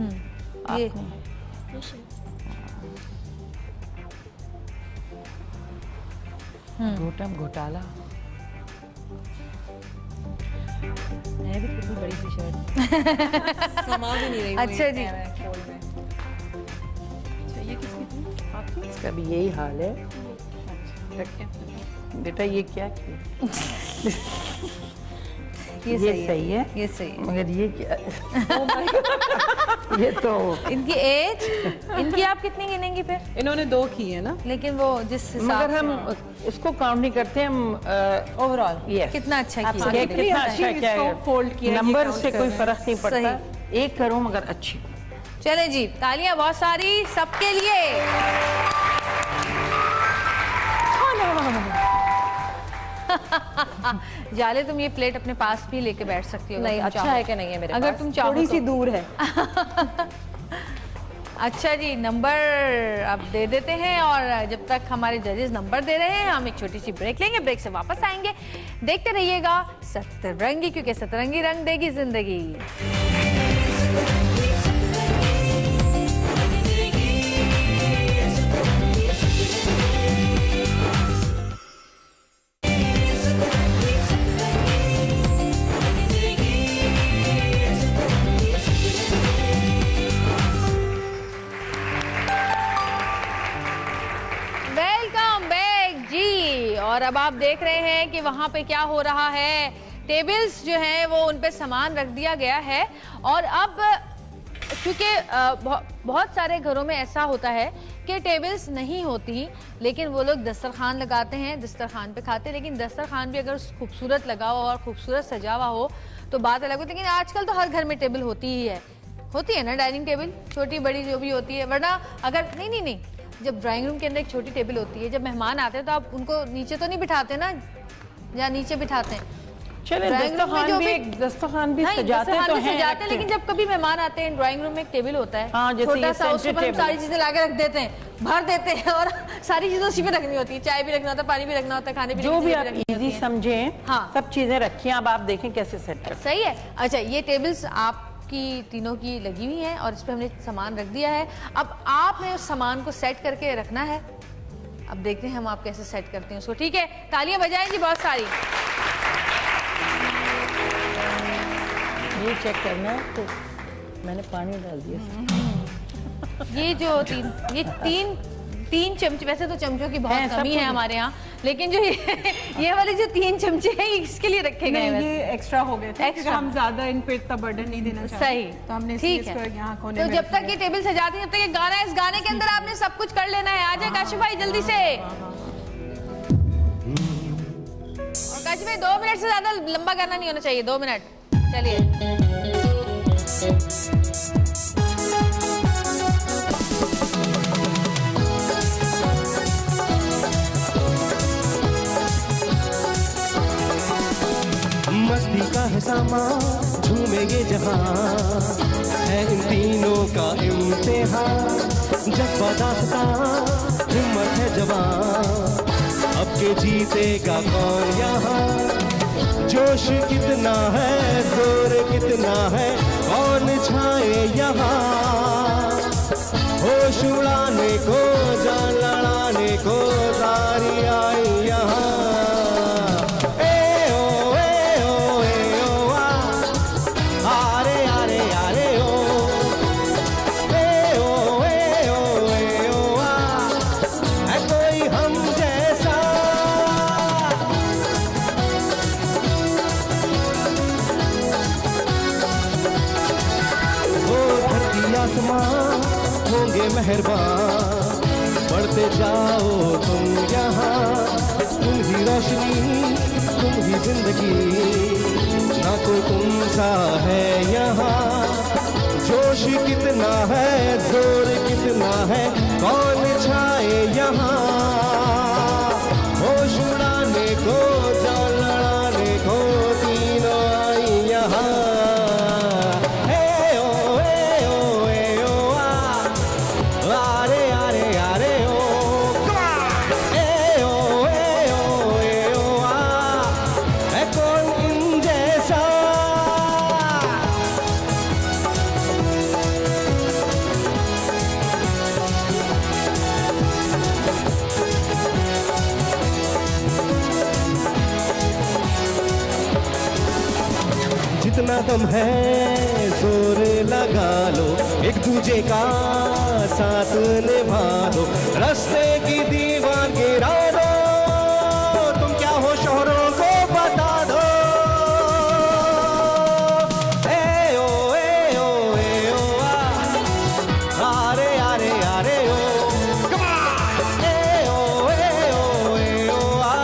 [SPEAKER 1] ये
[SPEAKER 7] घोटाला। है भी कितनी बड़ी सी शर्ट
[SPEAKER 8] समा भी नहीं रही।
[SPEAKER 1] अच्छा जी,
[SPEAKER 7] ये किसकी थी? आपकी? इसका भी यही हाल है। बेटा ये क्या किया?
[SPEAKER 1] ये
[SPEAKER 7] सही है,
[SPEAKER 1] ये सही है,
[SPEAKER 7] मगर ये क्या? ये तो
[SPEAKER 1] इनकी एज, इनकी आप कितनी गिनेंगी फिर?
[SPEAKER 9] इन्होंने 2 की है ना,
[SPEAKER 1] लेकिन वो जिस हिसाब
[SPEAKER 7] मगर हम इसको काउंट नहीं करते, हम
[SPEAKER 1] ओवरऑल
[SPEAKER 7] yes.
[SPEAKER 1] कितना अच्छा किया,
[SPEAKER 7] कितना अच्छा क्या है,
[SPEAKER 9] फोल्ड किया,
[SPEAKER 7] नंबर से कोई फर्क नहीं पड़ता, एक करो मगर अच्छी।
[SPEAKER 1] चले जी, तालियां बहुत सारी सबके लिए। जाले तुम ये प्लेट अपने पास भी लेके बैठ सकती हो।
[SPEAKER 8] नहीं, अच्छा है कि नहीं है मेरे
[SPEAKER 1] अगर
[SPEAKER 8] पास?
[SPEAKER 1] तुम चाहो
[SPEAKER 9] थोड़ी सी दूर है।
[SPEAKER 1] अच्छा जी, नंबर अब दे देते हैं और जब तक हमारे जजेस नंबर दे रहे हैं हम एक छोटी सी ब्रेक लेंगे। ब्रेक से वापस आएंगे। देखते रहिएगा सतरंगी, क्योंकि सतरंगी रंग देगी जिंदगी। और अब आप देख रहे हैं कि वहाँ पे क्या हो रहा है। टेबल्स जो हैं वो उन पे सामान रख दिया गया है और अब क्योंकि बहुत सारे घरों में ऐसा होता है कि टेबल्स नहीं होती, लेकिन वो लोग दस्तरखान लगाते हैं, दस्तरखान पे खाते हैं। लेकिन दस्तरखान भी अगर खूबसूरत लगा हो और खूबसूरत सजा हुआ हो तो बात अलग होती है। लेकिन आजकल तो हर घर में टेबल होती ही है, होती है ना, डाइनिंग टेबल छोटी बड़ी जो भी होती है। वरना अगर नहीं, जब ड्राइंग रूम के अंदर एक छोटी टेबल होती है, जब मेहमान आते हैं तो आप उनको नीचे तो नहीं बिठाते ना, या नीचे बिठाते हैं।
[SPEAKER 7] चले दस्तरखान भी सजाते तो हैं,
[SPEAKER 1] लेकिन जब कभी मेहमान आते हैं ड्राइंग रूम में एक टेबल होता है,
[SPEAKER 7] हाँ,
[SPEAKER 1] छोटा सा, उसमें हम सारी चीजें लाके रख देते हैं, भर देते हैं और सारी चीजें उसी में रखनी होती है। चाय भी रखना होता है, पानी भी रखना होता है, खाने भी
[SPEAKER 7] जो भी आप इजी समझे,
[SPEAKER 1] हाँ,
[SPEAKER 7] सब चीजें रखी हैं। अब आप देखें कैसे सेट कर।
[SPEAKER 1] सही है। अच्छा, ये टेबल्स आप की तीनों की लगी हुई हैं और इस पे हमने सामान रख दिया है। अब आपने उस सामान को सेट करके रखना है। अब देखते हैं हम आप कैसे सेट करते हैं उसको। ठीक है, तालियां बजाएं जी बहुत सारी।
[SPEAKER 7] ये चेक करना है तो मैंने पानी डाल दिया।
[SPEAKER 1] ये जो तीन चमचे, वैसे तो चमचों की बहुत कमी है हमारे यहाँ, लेकिन जो ये वाले जो 3 चमचे हैं इसके लिए रखे गए हैं।
[SPEAKER 9] ये एक्स्ट्रा हो गए थे क्योंकि हम ज्यादा इन पे इतना बर्डन नहीं देना चाहते।
[SPEAKER 1] सही,
[SPEAKER 9] तो हमने
[SPEAKER 1] ठीक है।
[SPEAKER 9] यहाँ कोने
[SPEAKER 1] तो
[SPEAKER 9] में
[SPEAKER 1] जब तक ये टेबल सजाते हैं तब तक ये गाना है, इस गाने के अंदर आपने सब कुछ कर लेना है। आ जाए काशिफ भाई जल्दी से। और काशिफ भाई 2 मिनट से ज्यादा लंबा गाना नहीं होना चाहिए, 2 मिनट। चलिए,
[SPEAKER 10] मस्ती का है सामा, झूमे ये जहां, है इन तीनों का इम्तिहान। जज्बा दास्तां, हिम्मत है जवान, अब के जीतेगा कौन यहाँ। जोश कितना है, जोर कितना है, कौन छाए यहाँ। होश उड़ाने को, जान लड़ाने को सारी आई यहाँ। होंगे मेहरबान, बढ़ते जाओ तुम यहाँ। तुम ही रोशनी, तुम ही जिंदगी, ना कोई तुम सा है यहाँ। जोश कितना है, जोर कितना है, कौन छाए यहाँ। होश उड़ाने को, जान लड़ाने को तीनों आई यहाँ। इतना दम है जोर लगा लो, एक दूजे का साथ निभा दो, रास्ते की दीवार गिरा दो, तुम क्या हो शोहरों को बता दो। ए ओ आ रे आ रे ओ, ए ओ आ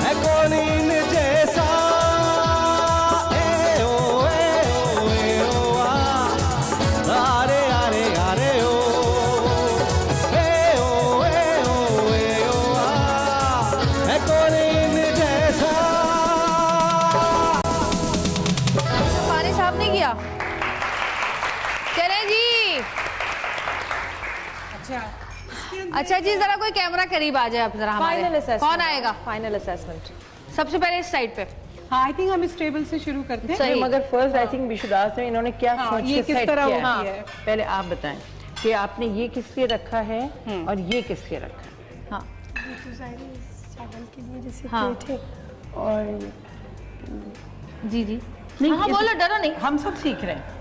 [SPEAKER 10] है कौन इन जैसा, ए ओ आ रे ओ, ए ओ आ है कौन इन जैसा।
[SPEAKER 1] फारिस साहब ने किया। चले जी। अच्छा जी, जरा कोई कैमरा करीब आ जाए आप जरा हमारे। कौन आएगा
[SPEAKER 8] फाइनल असेसमेंट?
[SPEAKER 1] सबसे पहले इस साइड पे।
[SPEAKER 9] हाँ, आई थिंक हम इस टेबल से शुरू करते हैं।
[SPEAKER 7] सही, मगर फर्स्ट आई थिंक विशुदास ने इन्होंने क्या सोच
[SPEAKER 9] ये
[SPEAKER 7] के
[SPEAKER 9] किस
[SPEAKER 7] सेट
[SPEAKER 9] तरह
[SPEAKER 7] किया
[SPEAKER 9] होती है?
[SPEAKER 7] पहले आप बताएं कि आपने ये किस लिए रखा है और ये किस लिए रखा है।
[SPEAKER 1] हाँ,
[SPEAKER 4] चावल के लिए जैसे
[SPEAKER 1] हाँ।
[SPEAKER 4] प्लेट है और
[SPEAKER 1] जी जी
[SPEAKER 7] नहीं,
[SPEAKER 1] हाँ, बोलो, डरो नहीं,
[SPEAKER 7] हम सब सीख रहे हैं।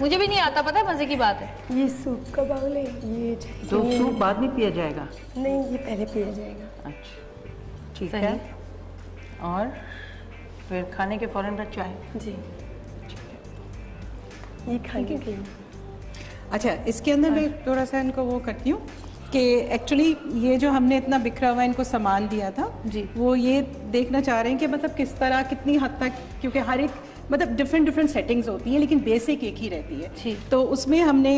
[SPEAKER 1] मुझे भी नहीं आता, पता है, मजे की बात है।
[SPEAKER 4] ये सूप का बाउल है, ये
[SPEAKER 7] तो सूप बाद में पिया जाएगा?
[SPEAKER 4] नहीं, ये पहले पिया जाएगा।
[SPEAKER 7] अच्छा, ठीक है। और फिर खाने के फौरन बाद चाय?
[SPEAKER 4] जी, ये खाने के लिए।
[SPEAKER 9] अच्छा, इसके अंदर मैं थोड़ा सा इनको वो करती हूँ कि एक्चुअली ये जो हमने इतना बिखरा हुआ इनको सामान दिया था
[SPEAKER 1] जी,
[SPEAKER 9] वो ये देखना चाह रहे हैं कि मतलब किस तरह कितनी हद तक, क्योंकि हर एक मतलब डिफरेंट सेटिंग्स होती हैं लेकिन बेसिक एक ही रहती है। तो उसमें हमने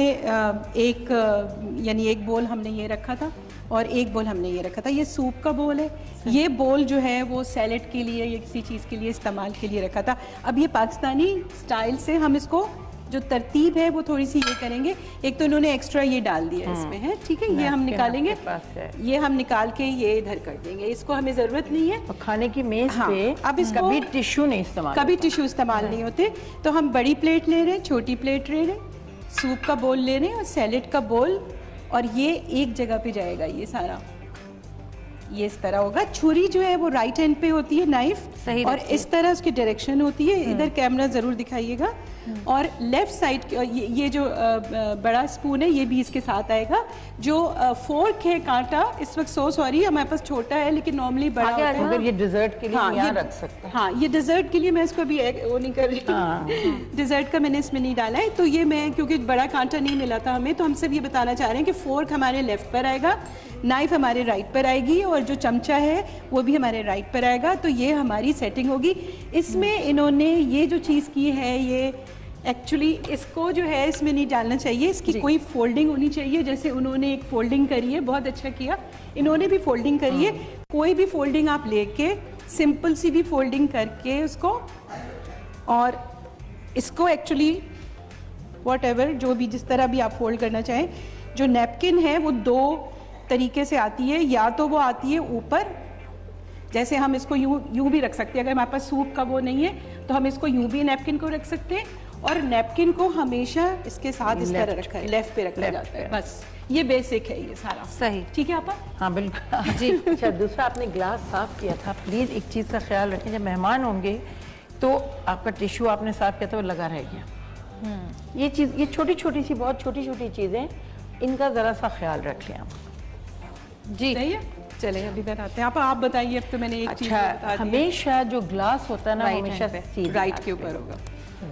[SPEAKER 9] यानी एक बोल हमने ये रखा था और एक बोल हमने ये रखा था। ये सूप का बोल है, ये बोल जो है वो सैलेड के लिए या किसी चीज़ के लिए इस्तेमाल के लिए रखा था। अब ये पाकिस्तानी स्टाइल से हम इसको जो तरतीब है वो थोड़ी सी ये करेंगे। एक तो इन्होंने एक्स्ट्रा ये डाल दिया इसमें है, ठीक है, ये हम निकालेंगे, ये हम निकाल के ये इधर कर देंगे, इसको हमें जरूरत नहीं है।
[SPEAKER 7] और खाने की मेज पे
[SPEAKER 9] अब इसको
[SPEAKER 7] कभी टिश्यू नहीं इस्तेमाल,
[SPEAKER 9] कभी टिश्यू इस्तेमाल नहीं होते। तो हम बड़ी प्लेट ले रहे हैं, छोटी प्लेट ले रहे हैं, सूप का बोल ले रहे हैं और सैलेड का बोल, और ये एक जगह पे जाएगा ये सारा, ये इस तरह होगा। छुरी जो है वो राइट हैंड पे होती है, नाइफ, और इस तरह उसकी डायरेक्शन होती है। इधर कैमरा जरूर दिखाइएगा। और लेफ्ट साइड ये जो बड़ा स्पून है ये भी इसके साथ आएगा। जो फोर्क है, कांटा, इस वक्त सो सॉरी हमारे पास छोटा है लेकिन नॉर्मली बड़ा होता है।
[SPEAKER 7] अगर ये डिजर्ट के लिए यहाँ रख सकते हैं।
[SPEAKER 9] हाँ, ये डिजर्ट के लिए मैं इसको अभी वो नहीं कर रही, डिजर्ट का मैंने इसमें नहीं डाला है। तो ये मैं, क्योंकि बड़ा कांटा नहीं मिला था हमें, तो हम सब ये बताना चाह रहे हैं कि फोर्क हमारे लेफ्ट पर आएगा, नाइफ हमारे राइट पर आएगी, और जो चमचा है वो भी हमारे राइट पर आएगा। तो ये हमारी सेटिंग होगी। इसमें इन्होंने ये जो चीज़ की है, ये एक्चुअली इसको जो है इसमें नहीं डालना चाहिए, इसकी कोई फोल्डिंग होनी चाहिए। जैसे उन्होंने एक फोल्डिंग करी है, बहुत अच्छा किया, इन्होंने भी फोल्डिंग करी है। कोई भी फोल्डिंग आप लेके सिंपल सी भी फोल्डिंग करके उसको, और इसको एक्चुअली व्हाटएवर जो भी जिस तरह भी आप फोल्ड करना चाहें। जो नैपकिन है वो दो तरीके से आती है, या तो वो आती है ऊपर, जैसे हम इसको यूं भी रख सकते हैं। अगर हमारे पास सूप का वो नहीं है तो हम इसको यूं भी नैपकिन को रख सकते हैं, और नैपकिन को हमेशा इसके साथ इस तरह रखा है, लेफ्ट पे रखा जाता है। बस ये बेसिक है, ये सारा
[SPEAKER 1] सही,
[SPEAKER 9] ठीक है आपा?
[SPEAKER 7] हाँ बिल्कुल जी। अच्छा, दूसरा आपने ग्लास साफ किया था, प्लीज एक चीज का ख्याल रखें, जब मेहमान होंगे तो आपका टिश्यू आपने साफ किया था वो लगा रह गया। ये चीज, ये छोटी छोटी सी, बहुत छोटी छोटी चीजें, इनका जरा सा ख्याल रख लें आप।
[SPEAKER 9] जी सही है। चले अभी इधर आते हैं। आप बताइए। अब तो मैंने एक चीज
[SPEAKER 7] अच्छा, हमेशा जो ग्लास होता है ना वो हमेशा
[SPEAKER 9] राइट के ऊपर होगा,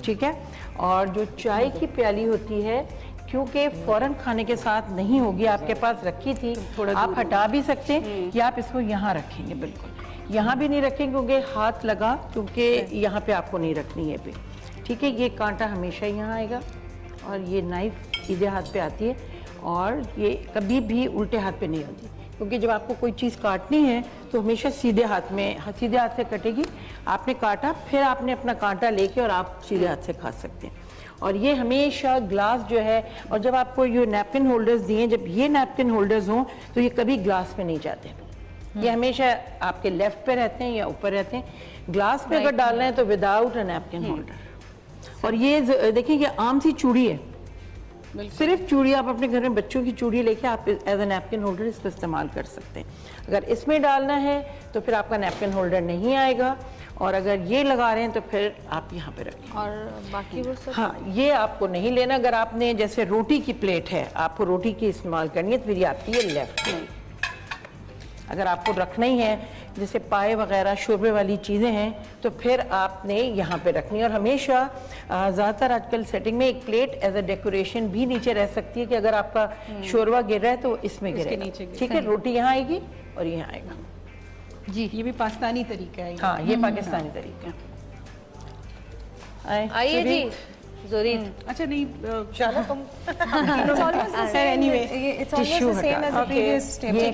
[SPEAKER 7] ठीक है। और जो चाय की प्याली होती है, क्योंकि फौरन खाने के साथ नहीं होगी, आपके पास रखी थी, आप हटा भी सकते हैं, या आप इसको यहाँ रखेंगे। बिल्कुल यहाँ भी नहीं रखेंगे क्योंकि हाथ लगा, क्योंकि यहाँ पे आपको नहीं रखनी है पे, ठीक है। ये कांटा हमेशा यहाँ आएगा, और ये नाइफ सीधे हाथ पे आती है, और ये कभी भी उल्टे हाथ पे नहीं होती, क्योंकि जब आपको कोई चीज़ काटनी है तो हमेशा सीधे हाथ में, सीधे हाथ से कटेगी। आपने काटा, फिर आपने अपना कांटा लेके और आप सीधे हाथ से खा सकते हैं। और ये हमेशा ग्लास जो है, और जब आपको ये नैपकिन होल्डर्स दिए, जब ये नैपकिन होल्डर्स हों तो ये कभी ग्लास में नहीं जाते, ये हमेशा आपके लेफ्ट पे रहते हैं या ऊपर रहते हैं। ग्लास में अगर डालना है तो विदाउट अ नैपकिन होल्डर। और ये देखिए, ये आम सी चूड़ी है, सिर्फ चूड़ी, आप अपने घर में बच्चों की चूड़ी लेके आप एज ए नैपकिन होल्डर इसको इस्तेमाल कर सकते हैं। अगर इसमें डालना है तो फिर आपका नैपकिन होल्डर नहीं आएगा, और अगर ये लगा रहे हैं तो फिर आप यहाँ पे रखें।
[SPEAKER 1] और बाकी वो सब
[SPEAKER 7] हाँ, ये आपको नहीं लेना। अगर आपने जैसे रोटी की प्लेट है, आपको रोटी की इस्तेमाल करनी है, तो फिर ये आती है लेफ्ट में। अगर आपको रखना ही है जैसे पाए वगैरह शोरबे वाली चीज़ें हैं, तो फिर आपने यहाँ पे रखनी है। और हमेशा ज़्यादातर आजकल सेटिंग में एक प्लेट एज अ डेकोरेशन भी नीचे रह सकती है कि अगर आपका शोरबा गिर रहा है तो इसमें गिरेगा। ठीक है, रोटी यहाँ आएगी और यहाँ आएगा।
[SPEAKER 9] जी, ये भी पाकिस्तानी तरीका है।
[SPEAKER 7] हाँ, ये पाकिस्तानी तरीका है।
[SPEAKER 1] आइए जी ज़ोरीन।
[SPEAKER 9] अच्छा नहीं
[SPEAKER 7] चलो तुम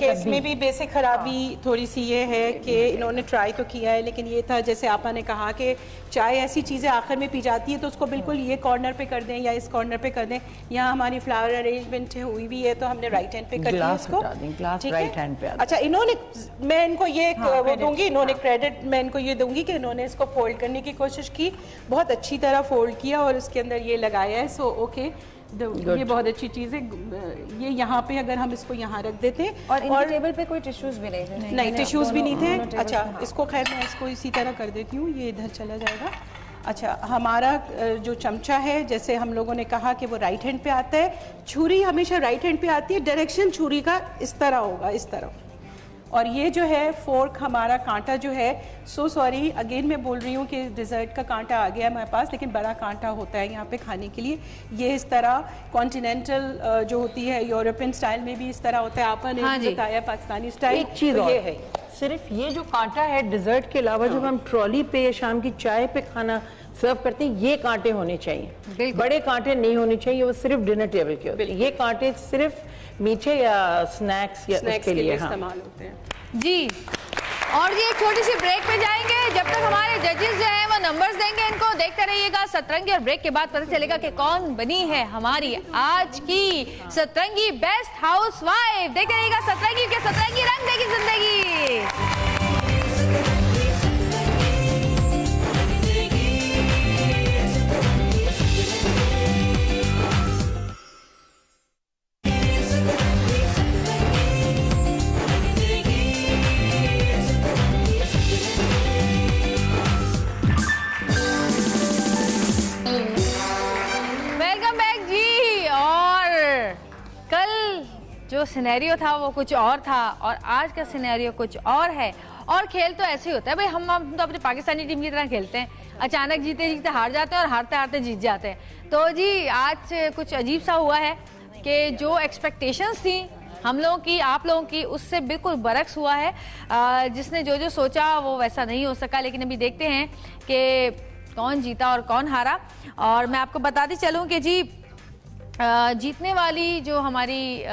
[SPEAKER 9] इसमें भी बेसिक खराबी थोड़ी सी ये है कि इन्होंने ट्राई तो किया है, लेकिन ये था जैसे आपा ने कहा कि चाय ऐसी चीज़ें आखिर में पी जाती है तो उसको बिल्कुल ये कॉर्नर पे कर दें या इस कॉर्नर पे कर दें। यहाँ हमारी फ्लावर अरेंजमेंट हुई भी है तो हमने राइट हैंड पे कर दिया इसको।
[SPEAKER 7] राइट हैंड पे।
[SPEAKER 9] अच्छा, इन्होंने, मैं इनको ये वो दूंगी, इन्होंने क्रेडिट मैं इनको ये दूंगी कि इन्होंने इसको फोल्ड करने की कोशिश की, बहुत अच्छी तरह फोल्ड किया और इसके अंदर ये लगाया है। सो ओके, ये बहुत अच्छी चीज़ है। ये यहाँ पे अगर हम इसको यहाँ रख देते
[SPEAKER 8] और टेबल पे कोई टिश्यूज भी नहीं थे।
[SPEAKER 9] नहीं, टिश्यूज भी नहीं थे। अच्छा, इसको खैर मैं इसको इसी तरह कर देती हूँ, ये इधर चला जाएगा। अच्छा, हमारा जो चमचा है, जैसे हम लोगों ने कहा कि वो राइट हैंड पे आता है, छुरी हमेशा राइट हैंड पे आती है। डायरेक्शन छुरी का इस तरह होगा, इस तरह। और ये जो है फोर्क, हमारा कांटा जो है, सो सॉरी अगेन मैं बोल रही हूँ कि डिज़र्ट का कांटा आ गया हमारे पास, लेकिन बड़ा कांटा होता है यहाँ पे खाने के लिए। ये इस तरह कॉन्टिनेंटल जो होती है, यूरोपियन स्टाइल में भी इस तरह होता है। आपने बताया पाकिस्तानी स्टाइल।
[SPEAKER 7] एक चीज़ ये है, सिर्फ ये जो कांटा है डिज़र्ट के अलावा जब हम ट्रॉली पे या शाम की चाय पे खाना सर्व करते हैं, ये कांटे होने चाहिए। बड़े कांटे नहीं होने चाहिए, वो सिर्फ डिनर टेबल के होते हैं। ये कांटे सिर्फ मीठे या स्नैक्स या उसके लिए इस्तेमाल होते हैं।
[SPEAKER 1] जी, और ये एक छोटी सी ब्रेक पे जाएंगे। जब तक हमारे जजेस जो हैं वो नंबर्स देंगे इनको, देखते रहिएगा सतरंगी। और ब्रेक के बाद पता चलेगा कि कौन बनी है हमारी आज की सतरंगी बेस्ट हाउसवाइफ। देखते रहिएगा सतरंगी के सतरंगी रंग देगी जिंदगी। जो सिनेरियो था वो कुछ और था और आज का सिनेरियो कुछ और है। और खेल तो ऐसे ही होता है भाई, हम तो अपनी पाकिस्तानी टीम की तरह खेलते हैं, अचानक जीते जीते हार जाते हैं और हारते हारते जीत जाते हैं। तो जी आज कुछ अजीब सा हुआ है कि जो एक्सपेक्टेशंस थी हम लोगों की, आप लोगों की, उससे बिल्कुल बरक्स हुआ है। जिसने जो जो सोचा वो वैसा नहीं हो सका। लेकिन अभी देखते हैं कि कौन जीता और कौन हारा। और मैं आपको बताती चलूँ कि जी जीतने वाली जो हमारी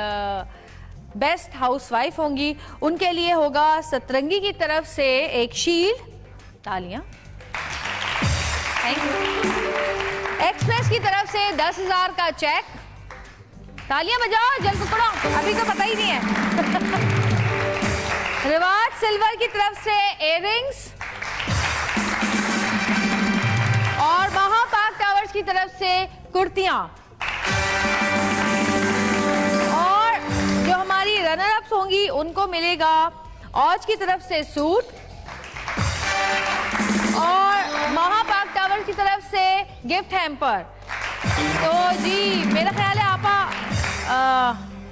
[SPEAKER 1] बेस्ट हाउसवाइफ होंगी उनके लिए होगा सतरंगी की तरफ से एक शील, तालियां, थैंक यू। एक्सप्रेस की तरफ से 10,000 का चेक, तालियां बजाओ जल कुकड़ों, अभी तो पता ही नहीं है। रिवाज सिल्वर की तरफ से इयररिंग्स और महापाक टावर्स की तरफ से कुर्तियां। और जो हमारी रनर अप्स होंगी उनको मिलेगा औज की तरफ से सूट और महापाक टावर की तरफ से गिफ्ट हैम्पर। तो जी मेरा ख्याल है आपा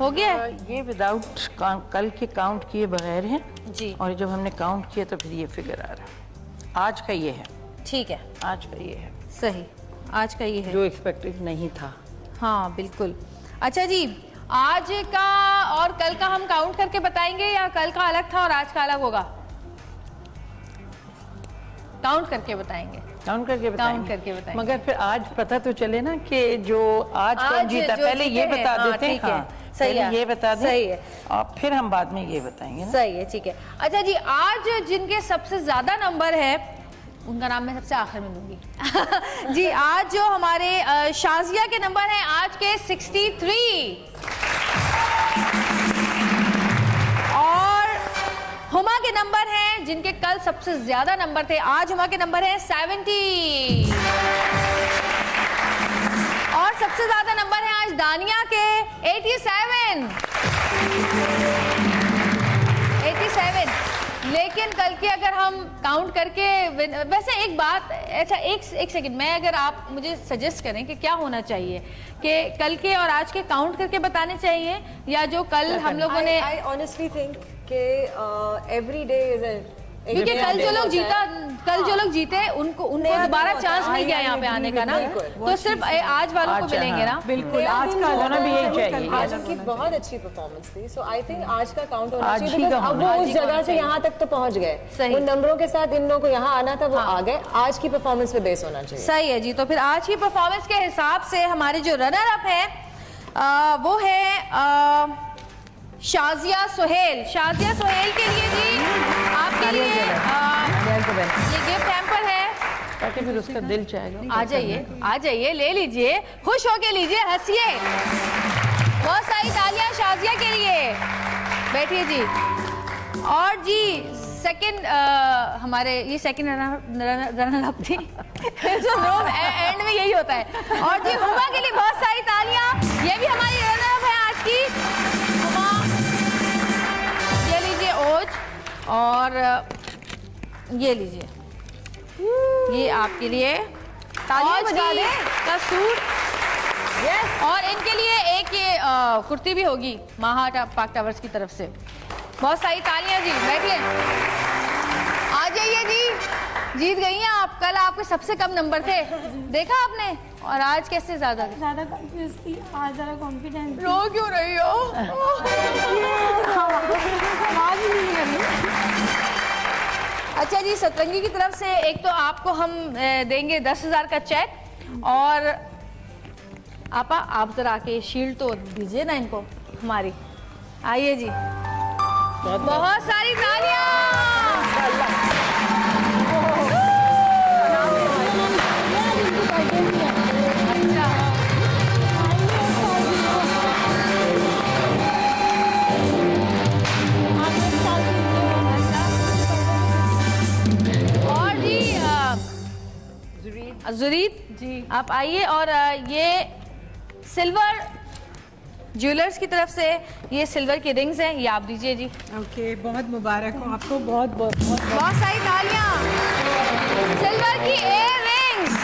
[SPEAKER 1] हो गया।
[SPEAKER 7] ये विदाउट कल के काउंट किए बगैर हैं
[SPEAKER 1] जी,
[SPEAKER 7] और जब हमने काउंट किया तो फिर ये फिगर आ रहा है। आज का ये है,
[SPEAKER 1] ठीक है,
[SPEAKER 7] आज का ये है,
[SPEAKER 1] सही, आज का ये है
[SPEAKER 7] जो एक्सपेक्टेड नहीं था।
[SPEAKER 1] हाँ बिल्कुल। अच्छा जी, आज का और कल का हम काउंट करके बताएंगे या कल का अलग था और आज का अलग होगा? काउंट करके बताएंगे,
[SPEAKER 7] काउंट करके
[SPEAKER 1] बताएंगे।
[SPEAKER 7] मगर फिर आज पता तो चले ना कि जो आज कौन जीता, पहले ये बता देते हैं। हाँ, सही है, ये बता दें, सही है, और फिर हम बाद में ये बताएंगे ना?
[SPEAKER 1] सही है, ठीक है। अच्छा जी, आज जिनके सबसे ज्यादा नंबर है उनका नाम मैं सबसे आखिर में दूंगी। जी, आज जो हमारे शाजिया के नंबर हैं आज के 63 और हुमा के नंबर हैं जिनके कल सबसे ज्यादा नंबर थे, आज हुमा के नंबर हैं 70 और सबसे ज्यादा नंबर हैं आज दानिया के 87। लेकिन लेकिन कल के अगर हम काउंट करके, वैसे एक बात, ऐसा एक सेकंड, मैं अगर आप मुझे सजेस्ट करें कि क्या होना चाहिए, कि कल के और आज के काउंट करके बताने चाहिए, या जो कल हम लोगों ने,
[SPEAKER 8] I honestly think कि every day is a,
[SPEAKER 1] क्योंकि कल जो लोग जीते उनको दोबारा चांस मिल गया यहाँ पे आने का ना, तो सिर्फ आज वालों को मिलेंगे ना।
[SPEAKER 7] बिल्कुल, आज का होना भी यही चाहिए।
[SPEAKER 8] आज उनकी बहुत अच्छी परफॉर्मेंस थी, सो आई थिंक आज का काउंट होना चाहिए। अब वो उस जगह से यहाँ तक तो पहुँच गए, उन नंबरों के साथ इन लोगों को यहाँ आना था, वो आ गए। आज की परफॉर्मेंस पे बेस होना चाहिए।
[SPEAKER 1] सही है जी। तो फिर आज की परफॉर्मेंस के हिसाब से हमारे जो रनर अप है वो है शाजिया सोहेल। शाजिया सोहेल के लिए जी आपके लिए ये गिफ्ट हैम्पर है,
[SPEAKER 7] ताकि फिर उसका दिल चाहेगा।
[SPEAKER 1] आ जाइए, ले लीजिए, खुश होके लीजिए, हंसिए। बहुत सारी तालियां शाजिया के लिए। बैठिए जी। और जी सेकंड, हमारे ये सेकंड रनर अप थी। एंड में यही होता है। और जी हुमा के लिए बहुत सारी तालियां, ये भी हमारी रनर अप है आज की। हुमा, ये लीजिए ओज, और ये लीजिए, ये आपके लिए तालियां बजा दें का सूट। यस, और इनके लिए एक ये कुर्ती भी होगी माहा पाक टावर्स की तरफ से। बहुत सारी तालियां जी। बैठिए, आ जाइए जी। जीत गई हैं आप। कल आपके सबसे कम नंबर थे, देखा आपने, और आज कैसे ज्यादा
[SPEAKER 6] कंफ्यूज थी, आज ज्यादा कॉन्फिडेंस।
[SPEAKER 1] रो क्यों रही हो? अच्छा जी, सतरंगी की तरफ से एक तो आपको हम देंगे 10,000 का चेक, और आपा आप जरा आके शील्ड तो दीजिए ना इनको हमारी। आइए जी, बहुत सारी तालियां। और जी जुरीत जी, आप आइए, और ये सिल्वर ज्वेलर्स की तरफ से ये सिल्वर की रिंग्स हैं, ये आप दीजिए जी।
[SPEAKER 9] ओके, बहुत मुबारक हो आपको। बहुत
[SPEAKER 1] सारी तालियां। सिल्वर की एयर रिंग्स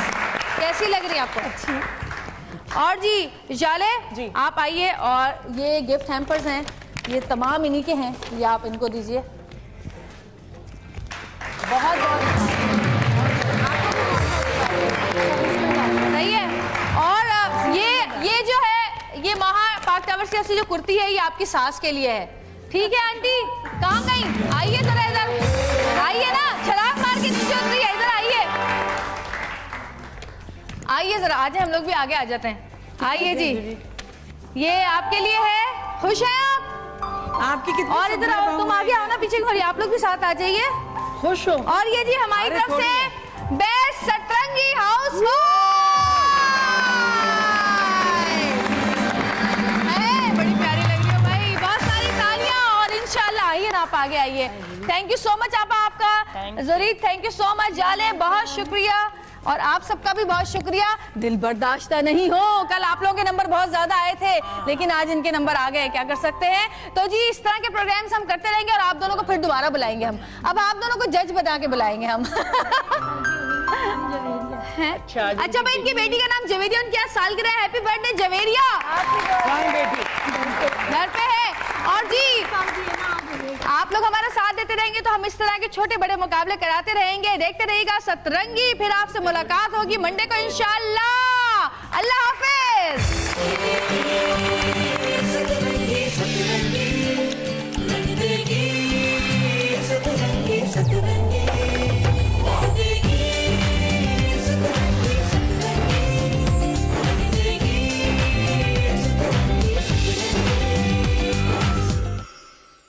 [SPEAKER 1] कैसी लग रही है आपको? अच्छी। और जी जाले जी, आप आइए, और ये गिफ्ट हैम्पर्स हैं, ये तमाम इन्हीं के हैं, ये आप इनको दीजिए। बहुत सही है। और ये जो है, ये महा पाक टावर्स की तरफ से जो कुर्ती है, ये आपकी सास के लिए है। ठीक है आंटी, कहाँ गई? आइए जरा इधर, आइए ना, छलांग मार के नीचे उतरी है, इधर आइए, आइए जरा, आज हम लोग भी आगे आ जाते हैं। आइए जी, ये आपके लिए है। खुश हैं आप?
[SPEAKER 9] आपकी कितनी?
[SPEAKER 1] और इधर आओ, तुम आगे आओ ना, पीछे घूरिए, आप लोग भी साथ आ जाइए।
[SPEAKER 7] खुश हो?
[SPEAKER 1] और ये जी हमारी तरफ से बेस्ट सतरंगी हाउस आप आगे आइए। थैंक यू सो मच आपका ज़रीद, थैंक यू सो मच जाले, बहुत शुक्रिया, और आप सबका भी बहुत शुक्रिया। दिल बर्दाश्त नहीं हो, कल आप लोगों के नंबर बहुत ज्यादा आए थे, लेकिन आज इनके नंबर आ गए, क्या कर सकते हैं। तो जी इस तरह के प्रोग्राम्स हम करते रहेंगे, और आप दोनों को फिर दोबारा बुलाएंगे हम। अब आप दोनों को जज बना के बुलाएंगे हम। अच्छा भाई, इनकी बेटी का नाम जवेरिया, उनकी आज सालगिरह है। Happy birthday Javeria. घर पे है। और जी आप लोग हमारा साथ देते रहेंगे तो हम इस तरह के छोटे बड़े मुकाबले कराते रहेंगे। देखते रहिएगा सतरंगी। फिर आपसे मुलाकात होगी मंडे को इंशाल्लाह।